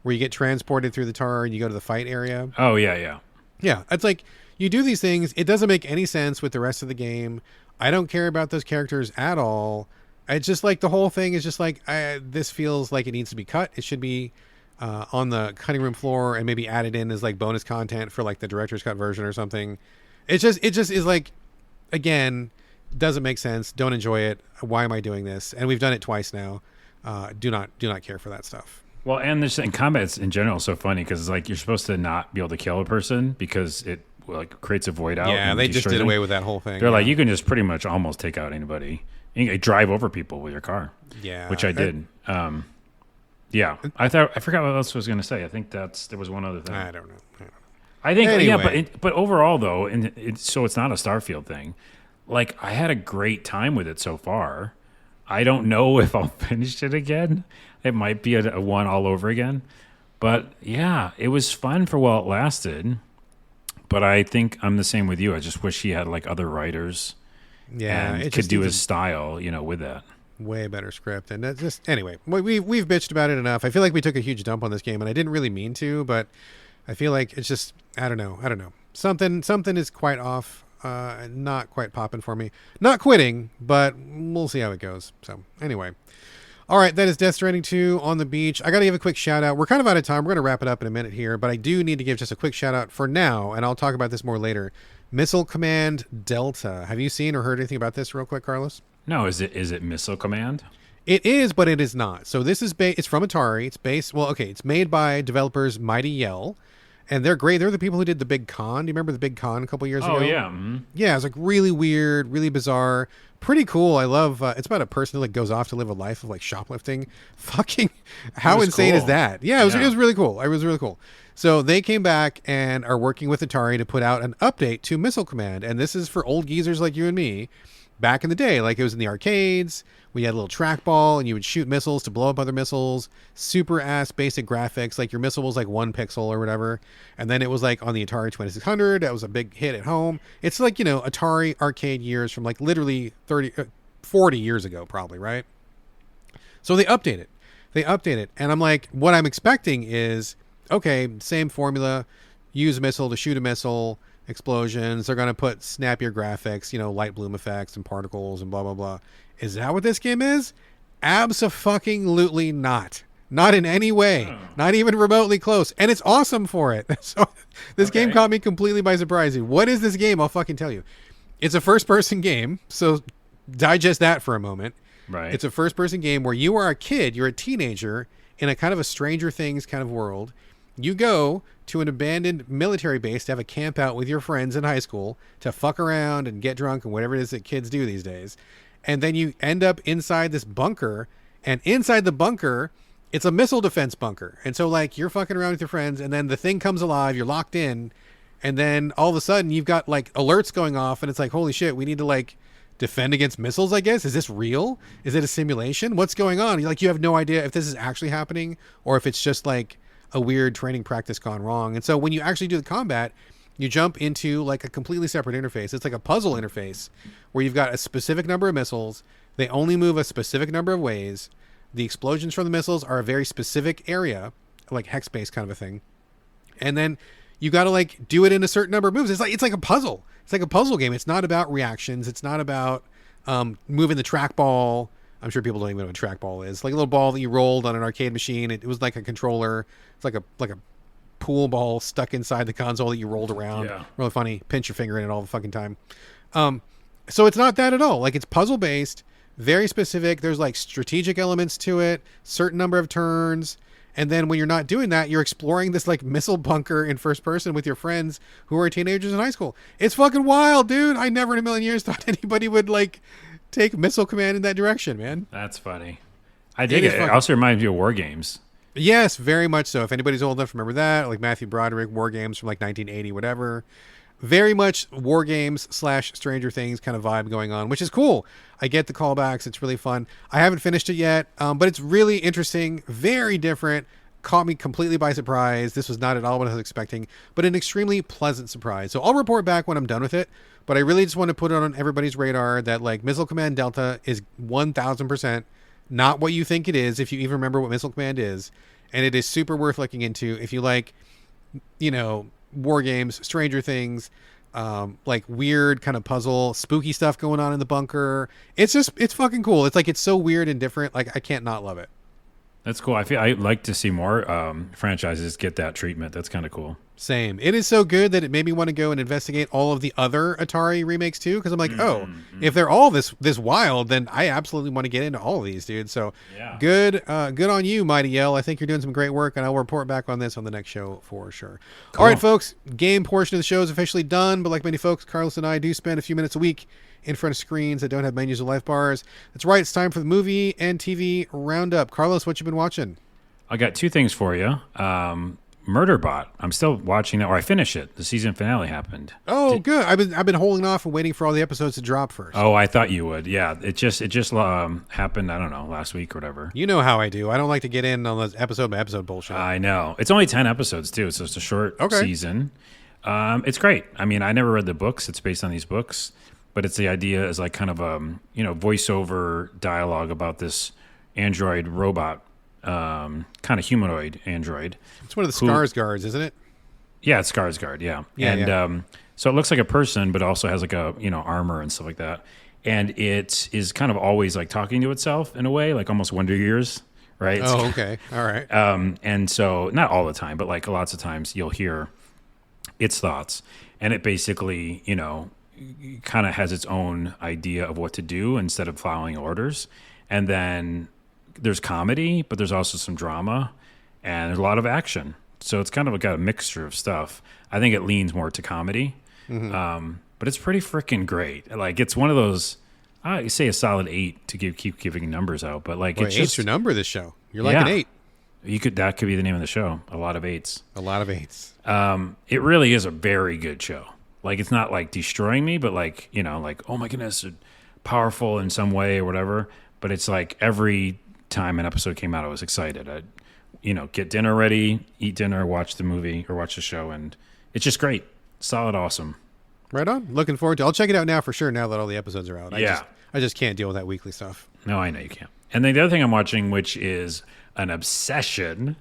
where you get transported through the tar and you go to the fight area. Oh, yeah. Yeah, it's like, you do these things. It doesn't make any sense with the rest of the game. I don't care about those characters at all. It's just like, the whole thing is just like, this feels like it needs to be cut. It should be on the cutting room floor and maybe added in as like bonus content for like the director's cut version or something. It just is like, again, doesn't make sense. Don't enjoy it. Why am I doing this? And we've done it twice now. Do not care for that stuff. Well, and there's in combats in general so funny, because it's like you're supposed to not be able to kill a person because it like creates a void out. Yeah, they just did away with that whole thing. They're like, you can just pretty much almost take out anybody. You can drive over people with your car. Yeah, which I did. Yeah, I forgot what else I was going to say. I think there was one other thing. I don't know. I think Anyway. Yeah, but overall though, so it's not a Starfield thing. Like, I had a great time with it so far. I don't know if I'll finish it again. It might be a one all over again. But yeah, it was fun for while it lasted. But I think I'm the same with you. I just wish he had like other writers. Yeah, and could do his style, with that. Way better script. And that's just, anyway, we've bitched about it enough. I feel like we took a huge dump on this game, and I didn't really mean to, but I feel like it's just, I don't know. Something is quite off. Not quite popping for me. Not quitting, but we'll see how it goes. So anyway. All right, that is Death Stranding 2 on the beach. I got to give a quick shout out. We're kind of out of time. We're going to wrap it up in a minute here, but I do need to give just a quick shout out for now, and I'll talk about this more later. Missile Command Delta. Have you seen or heard anything about this real quick, Carlos? No, is it Missile Command? It is, but it is not. So this is it's from Atari. It's made by developers Mighty Yell. And they're great. They're the people who did The Big Con. Do you remember The Big Con a couple years ago? Oh, yeah. Mm-hmm. Yeah, it's like really weird, really bizarre, pretty cool. I love, it's about a person who like goes off to live a life of like shoplifting. Fucking, how insane is that? Yeah, it was really cool. It was really cool. So they came back and are working with Atari to put out an update to Missile Command. And this is for old geezers like you and me. Back in the day, like it was in the arcades, we had a little trackball and you would shoot missiles to blow up other missiles. Super ass basic graphics, like your missile was like 1 pixel or whatever. And then it was like on the Atari 2600, that was a big hit at home. It's like, Atari arcade years from like literally 40 years ago probably, right? So they update it. And I'm like, what I'm expecting is, okay, same formula, use a missile to shoot a missile, explosions. They're going to snap your graphics, light bloom effects and particles and blah, blah, blah. Is that what this game is? Abso-fucking-lutely not. Not in any way. Oh. Not even remotely close. And it's awesome for it. So this game caught me completely by surprise. What is this game? I'll fucking tell you. It's a first-person game. So digest that for a moment. Right. It's a first-person game where you are a kid. You're a teenager in a kind of a Stranger Things kind of world. You go to an abandoned military base to have a camp out with your friends in high school to fuck around and get drunk and whatever it is that kids do these days. And then you end up inside this bunker, and inside the bunker, it's a missile defense bunker. And so like you're fucking around with your friends, and then the thing comes alive, you're locked in, and then all of a sudden you've got like alerts going off, and it's like, holy shit, we need to like defend against missiles, I guess. Is this real? Is it a simulation? What's going on? You're like, you have no idea if this is actually happening or if it's just like a weird training practice gone wrong. And so when you actually do the combat, you jump into like a completely separate interface. It's like a puzzle interface where you've got a specific number of missiles. They only move a specific number of ways. The explosions from the missiles are a very specific area, like hex space kind of a thing. And then you got to like do it in a certain number of moves. It's like a puzzle. It's like a puzzle game. It's not about reactions. It's not about moving the trackball. I'm sure people don't even know what a trackball is. Like a little ball that you rolled on an arcade machine. It was like a controller. It's like a pool ball stuck inside the console that you rolled around. Yeah. Really funny. Pinch your finger in it all the fucking time. So it's not that at all. Like it's puzzle based, very specific. There's like strategic elements to it, certain number of turns. And then when you're not doing that, you're exploring this like missile bunker in first person with your friends who are teenagers in high school. It's fucking wild, dude. I never in a million years thought anybody would like take Missile Command in that direction, man. That's funny. I dig it. It also reminds me of War Games. Yes, very much so. If anybody's old enough to remember that, like Matthew Broderick, War Games from like 1980, whatever. Very much War Games / Stranger Things kind of vibe going on, which is cool. I get the callbacks. It's really fun. I haven't finished it yet, but it's really interesting. Very different. Caught me completely by surprise. This was not at all what I was expecting, but an extremely pleasant surprise. So I'll report back when I'm done with it, but I really just want to put it on everybody's radar that like Missile Command Delta is 1000% not what you think it is, if you even remember what Missile Command is. And it is super worth looking into if you like, you know, War Games, Stranger Things, like weird kind of puzzle, spooky stuff going on in the bunker. It's fucking cool. It's like, it's so weird and different. Like I can't not love it. That's cool. I'd like to see more franchises get that treatment. That's kind of cool. Same. It is so good that it made me want to go and investigate all of the other Atari remakes too, because I'm like, if they're all this wild, then I absolutely want to get into all of these, dude. So yeah. Good on you, Mighty Yell. I think you're doing some great work, and I'll report back on this on the next show for sure. Cool. All right, folks, game portion of the show is officially done, but like many folks, Carlos and I do spend a few minutes a week in front of screens that don't have menus or life bars. That's right. It's time for the movie and TV roundup. Carlos, what you been watching? I got two things for you. Murderbot. I'm still watching that, or I finished it. The season finale happened. Oh, good. I've been holding off and waiting for all the episodes to drop first. Oh, I thought you would. Yeah, it just happened. I don't know, last week or whatever. You know how I do. I don't like to get in on those episode by episode bullshit. I know. It's only 10 episodes too, so it's a short season. It's great. I mean, I never read the books. It's based on these books, but it's the idea is like kind of voiceover dialogue about this android robot. Kind of humanoid android. It's one of the Skarsgårds, isn't it? Yeah, it's Skarsgård. Yeah. So it looks like a person, but also has like a armor and stuff like that. And it is kind of always like talking to itself in a way, like almost Wonder Years, right? Oh, okay, all right. And so not all the time, but like lots of times you'll hear its thoughts, and it basically kind of has its own idea of what to do instead of following orders, and then. There's comedy, but there's also some drama, and there's a lot of action. So it's kind of got a mixture of stuff. I think it leans more to comedy, but it's pretty freaking great. Like it's one of those. I say a solid 8 to keep giving numbers out, but like it's just your number. This show, you're like an 8. That could be the name of the show. A lot of 8s. A lot of 8s. It really is a very good show. Like it's not like destroying me, but like like oh my goodness, powerful in some way or whatever. But it's like every time an episode came out, I was excited. I'd get dinner ready, eat dinner, watch the movie or watch the show, and it's just great. Solid, awesome. Right on. Looking forward to it. I'll check it out now for sure, now that all the episodes are out. Yeah. I just can't deal with that weekly stuff. No, I know you can't. And then the other thing I'm watching, which is an obsession,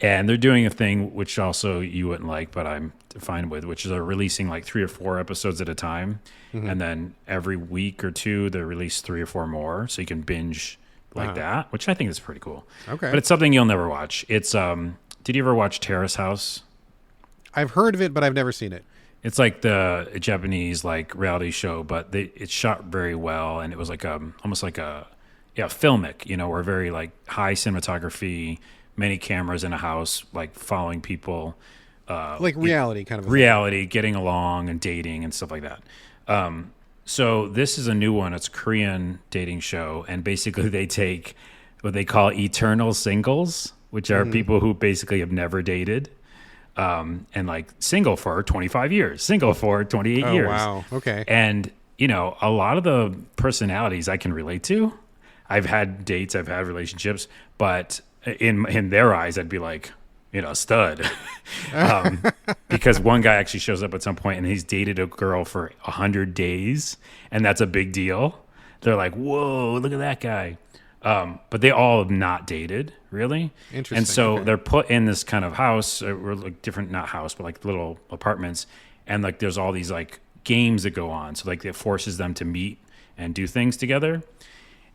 and they're doing a thing which also you wouldn't like, but I'm fine with, which is they're releasing like 3 or 4 episodes at a time, and then every week or two they release 3 or 4 more, so you can binge like that, which I think is pretty cool. Okay. But it's something you'll never watch. It's did you ever watch Terrace House? I've heard of it, but I've never seen it. It's like the Japanese like reality show, but it's shot very well, and it was like almost like a filmic, or very like high cinematography, many cameras in a house, like following people, Like reality kind of a thing. reality, getting along and dating and stuff like that. So this is a new one. It's a Korean dating show, and basically they take what they call eternal singles, which are people who basically have never dated, and like single for 25 years, single for 28 Oh, years. wow. Okay. And you know, a lot of the personalities I can relate to. I've had dates, I've had relationships, but in their eyes, I'd be like, you know, stud. Because one guy actually shows up at some point and he's dated a girl for 100 days, and that's a big deal. They're like, whoa, look at that guy. But they all have not dated, really. Interesting. And so Okay. they're put in this kind of house, or like different, not house, but like little apartments. And like there's all these like games that go on. So like it forces them to meet and do things together.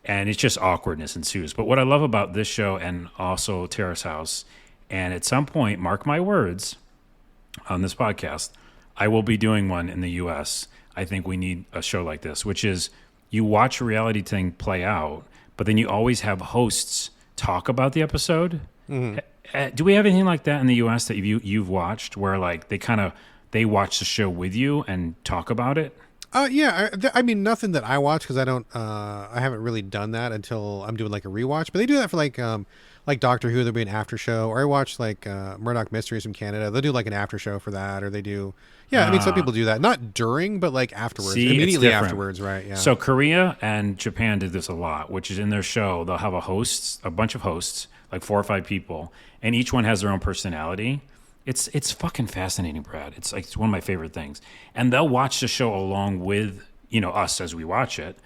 And it's just awkwardness ensues. But what I love about this show and also Terrace House, and at some point, mark my words on this podcast, I will be doing one in the US. I think we need a show like this, which is you watch a reality thing play out, but then you always have hosts talk about the episode. Do we have anything like that in the US that you've watched where like they watch the show with you and talk about it? Yeah, I mean nothing that I watch because I haven't really done that until I'm doing like a rewatch. But they do that for like Doctor Who. There'll be an after show, or I watch like Murdoch Mysteries from Canada. They'll do like an after show for that, or they do. Yeah, I mean some people do that, not during, but like afterwards, See, it's immediately different. afterwards, right? Yeah. So Korea and Japan did this a lot, which is in their show, they'll have a bunch of hosts, like 4 or 5 people, and each one has their own personality. It's fucking fascinating, Brad. It's like it's one of my favorite things. And they'll watch the show along with, you know, us as we watch it.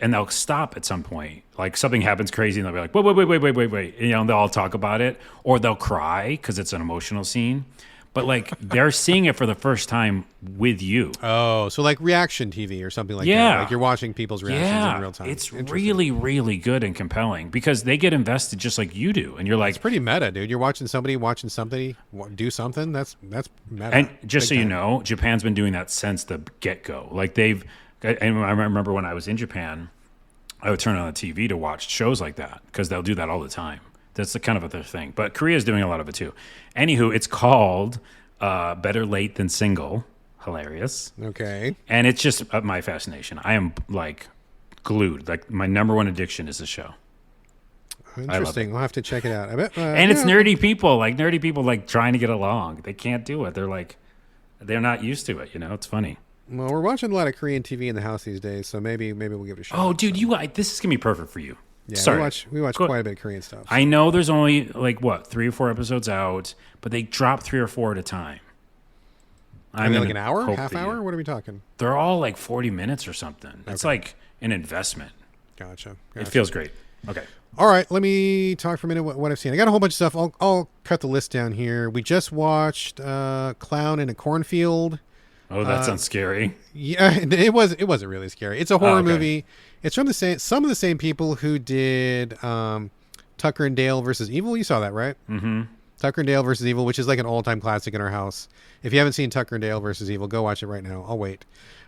And they'll stop at some point. Like something happens crazy and they'll be like, wait. You know, and they'll all talk about it. Or they'll cry because it's an emotional scene. But like they're seeing it for the first time with you. Oh, so like reaction TV or something like Yeah. that. Like you're watching people's reactions in real time. It's Interesting. really, really good and compelling because they get invested just like you do. And you're like, It's pretty meta, dude. You're watching somebody do something. That's meta. and just Big so you time. know, Japan's been doing that since the get-go. Like and I remember when I was in Japan, I would turn on the TV to watch shows like that because they'll do that all the time. That's the kind of their thing. But Korea's doing a lot of it too. Anywho, it's called Better Late Than Single. Hilarious. Okay. And it's just my fascination. I am like glued. Like my number one addiction is the show. Interesting. We'll have to check it out. I bet. And it's yeah. nerdy people like trying to get along. They can't do it. They're not used to it. You know, it's funny. Well, we're watching a lot of Korean TV in the house these days, so maybe we'll give it a shot. Oh, dude, this is gonna be perfect for you. yeah, Sorry. we watch Go- quite a bit of Korean stuff. I know there's only like 3 or 4 episodes out, but they drop 3 or 4 at a time. I mean, like an gonna hour, hope half that hour. What are we talking? They're all like 40 minutes or something. It's like an investment. Gotcha. It feels great. Okay. All right, let me talk for a minute what I've seen. I got a whole bunch of stuff. I'll cut the list down here. We just watched Clown in a Cornfield. Oh, that sounds scary. Yeah, it wasn't really scary. It's a horror okay. movie. It's from some of the same people who did Tucker and Dale versus Evil. You saw that, right? Mm-hmm. Tucker and Dale versus Evil, which is like an all-time classic in our house. If you haven't seen Tucker and Dale versus Evil, go watch it right now. I'll wait.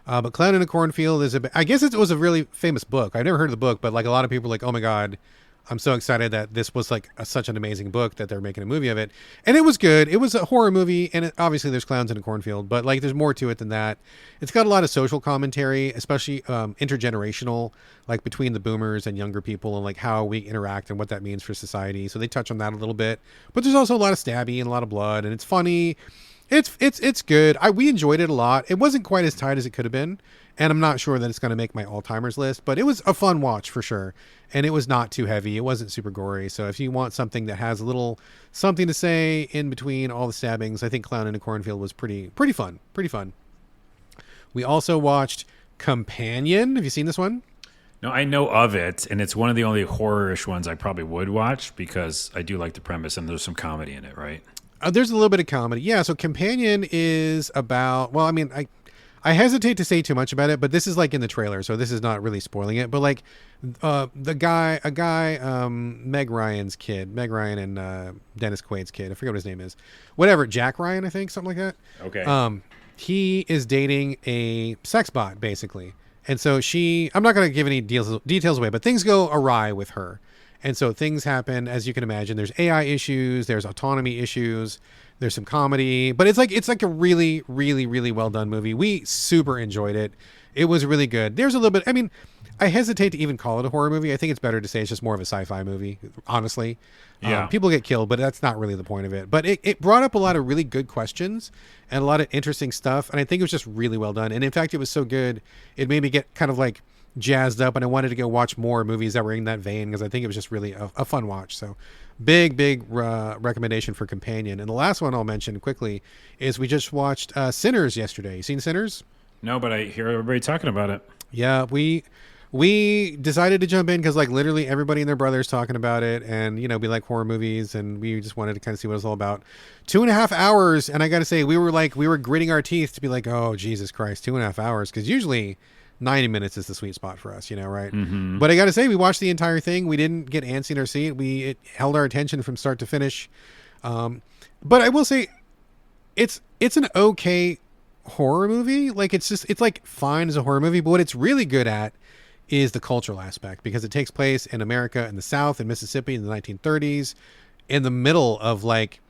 But Clown in a Cornfield I guess it was a really famous book. I've never heard of the book, but like a lot of people are like, oh my God, I'm so excited that this was like such an amazing book that they're making a movie of it. And it was good. It was a horror movie, and obviously there's clowns in a cornfield, but like there's more to it than that. It's got a lot of social commentary, especially intergenerational, like between the boomers and younger people, and like how we interact and what that means for society. So they touch on that a little bit. But there's also a lot of stabby and a lot of blood, and it's funny. It's good. We enjoyed it a lot. It wasn't quite as tight as it could have been, and I'm not sure that it's going to make my all-timers list, but it was a fun watch for sure. And it was not too heavy. It wasn't super gory. So if you want something that has a little something to say in between all the stabbings, I think Clown in a Cornfield was pretty fun. Pretty fun. We also watched Companion. Have you seen this one? No, I know of it, and it's one of the only horror-ish ones I probably would watch because I do like the premise, and there's some comedy in it, right? There's a little bit of comedy. Yeah, so Companion is about, well, I mean, I hesitate to say too much about it, but this is like in the trailer, so this is not really spoiling it. But like Meg Ryan's kid, Meg Ryan and Dennis Quaid's kid, I forget what his name is. Whatever, Jack Ryan, I think, something like that. Okay. He is dating a sex bot, basically. And so I'm not going to give any details away, but things go awry with her. And so things happen, as you can imagine. There's AI issues, there's autonomy issues, there's some comedy, but it's like a really, really, really well done movie. We super enjoyed it. It was really good. There's a little bit, I mean, I hesitate to even call it a horror movie. I think it's better to say it's just more of a sci-fi movie, honestly. Yeah. People get killed, but that's not really the point of it. But it brought up a lot of really good questions and a lot of interesting stuff. And I think it was just really well done. And in fact, it was so good, it made me get kind of like jazzed up, and I wanted to go watch more movies that were in that vein, because I think it was just really a fun watch. So big recommendation for Companion. And the last one I'll mention quickly is we just watched Sinners yesterday. You seen Sinners? No, but I hear everybody talking about it. Yeah, we decided to jump in because like literally everybody and their brother's talking about it, and we like horror movies, and we just wanted to kind of see what it's all about. 2.5 hours, and I gotta say we were gritting our teeth to be like, oh Jesus Christ, 2.5 hours, because usually 90 minutes is the sweet spot for us, right? Mm-hmm. But I gotta say, we watched the entire thing. We didn't get antsy in our seat. It held our attention from start to finish. But I will say, it's an okay horror movie. Like it's like fine as a horror movie, but what it's really good at is the cultural aspect, because it takes place in America, in the South, in Mississippi in the 1930s, in the middle of like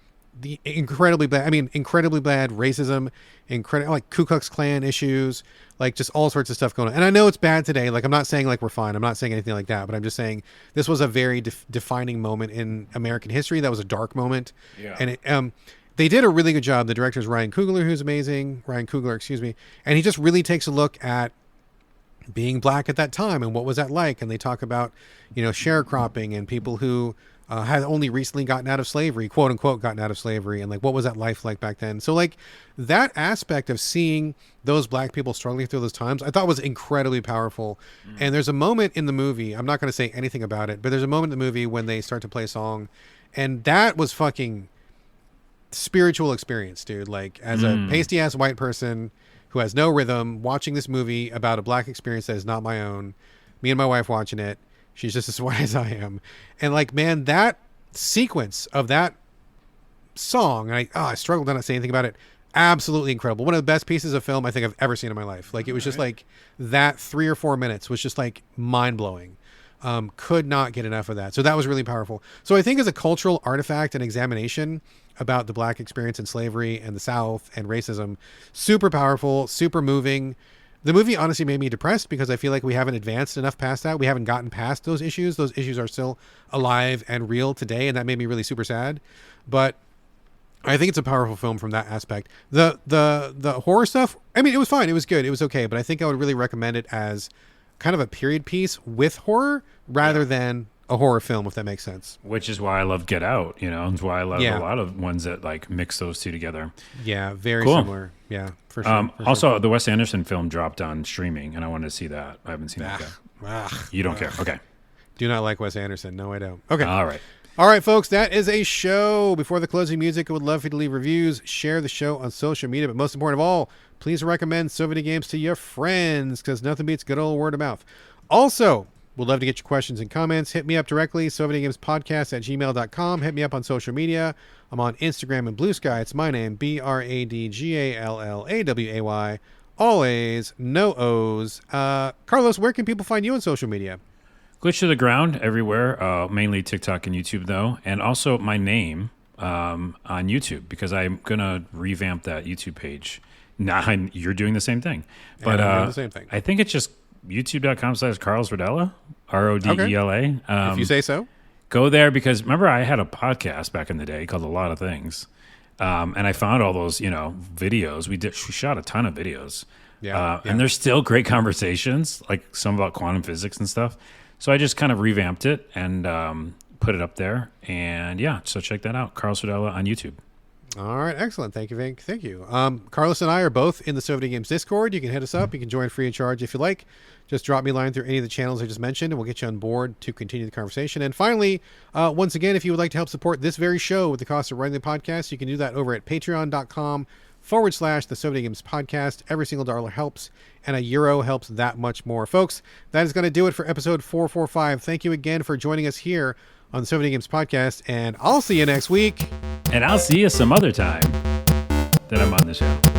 the incredibly bad racism, like Ku Klux Klan issues, like just all sorts of stuff going on. And I know it's bad today. Like I'm not saying like we're fine. I'm not saying anything like that, but I'm just saying this was a very defining moment in American history. That was a dark moment. Yeah. And they did a really good job. The director is Ryan Coogler, excuse me. And he just really takes a look at being black at that time and what was that like. And they talk about, sharecropping and people who had only recently gotten out of slavery, quote unquote, gotten out of slavery. And like, what was that life like back then? So like that aspect of seeing those black people struggling through those times, I thought was incredibly powerful. And there's a moment in the movie, I'm not going to say anything about it, but there's a moment in the movie when they start to play a song, and that was fucking spiritual experience, dude. Like as a pasty ass white person who has no rhythm, watching this movie about a black experience that is not my own, me and my wife watching it, she's just as white as I am, and like, man, that sequence of that song, and I struggled to not say anything about it, absolutely incredible. One of the best pieces of film I think I've ever seen in my life. Like it was just like that 3 or 4 minutes was just like mind-blowing. Could not get enough of that. So that was really powerful. So I think as a cultural artifact and examination about the black experience in slavery and the South and racism, super powerful, super moving. The movie honestly made me depressed because I feel like we haven't advanced enough past that. We haven't gotten past those issues. Those issues are still alive and real today, and that made me really super sad. But I think it's a powerful film from that aspect. The horror stuff, I mean, it was fine. It was good. It was okay. But I think I would really recommend it as kind of a period piece with horror rather than a horror film, if that makes sense. Which is why I love Get Out, It's why I love a lot of ones that like mix those two together. Yeah, very similar. Yeah, for sure. Also, the Wes Anderson film dropped on streaming, and I wanted to see that. I haven't seen that yet. You don't care. Okay. Do not like Wes Anderson. No, I don't. Okay. All right, folks, that is a show. Before the closing music, I would love for you to leave reviews, share the show on social media, but most important of all, please recommend So Videogames to your friends, because nothing beats good old word of mouth. Also, we'd love to get your questions and comments. Hit me up directly, sovideogamespodcast@gmail.com. Hit me up on social media. I'm on Instagram and Blue Sky. It's my name, BRADGALLAWAY. Always, no O's. Carlos, where can people find you on social media? Glitch to the Ground everywhere, mainly TikTok and YouTube, though. And also my name on YouTube, because I'm going to revamp that YouTube page. Now, you're doing the same thing. But I'm doing the same thing. I think it's just youtube.com/Carlos Rodela, RODELA. Okay. If you say so. Go there, because remember I had a podcast back in the day called A Lot of Things. And I found all those, videos. We shot a ton of videos. And there's still great conversations, like some about quantum physics and stuff. So I just kind of revamped it and put it up there. And so check that out. Carlos Rodela on YouTube. All right, excellent. Thank you, Thank you. Carlos and I are both in the So Videogames Discord. You can hit us up. You can join free of charge if you like. Just drop me a line through any of the channels I just mentioned, and we'll get you on board to continue the conversation. And finally, once again, if you would like to help support this very show with the cost of running the podcast, you can do that over at patreon.com/the So Videogames podcast. Every single dollar helps, and €1 helps that much more. Folks, that is going to do it for episode 445. Thank you again for joining us here on the So Videogames podcast, and I'll see you next week. And I'll see you some other time that I'm on the show.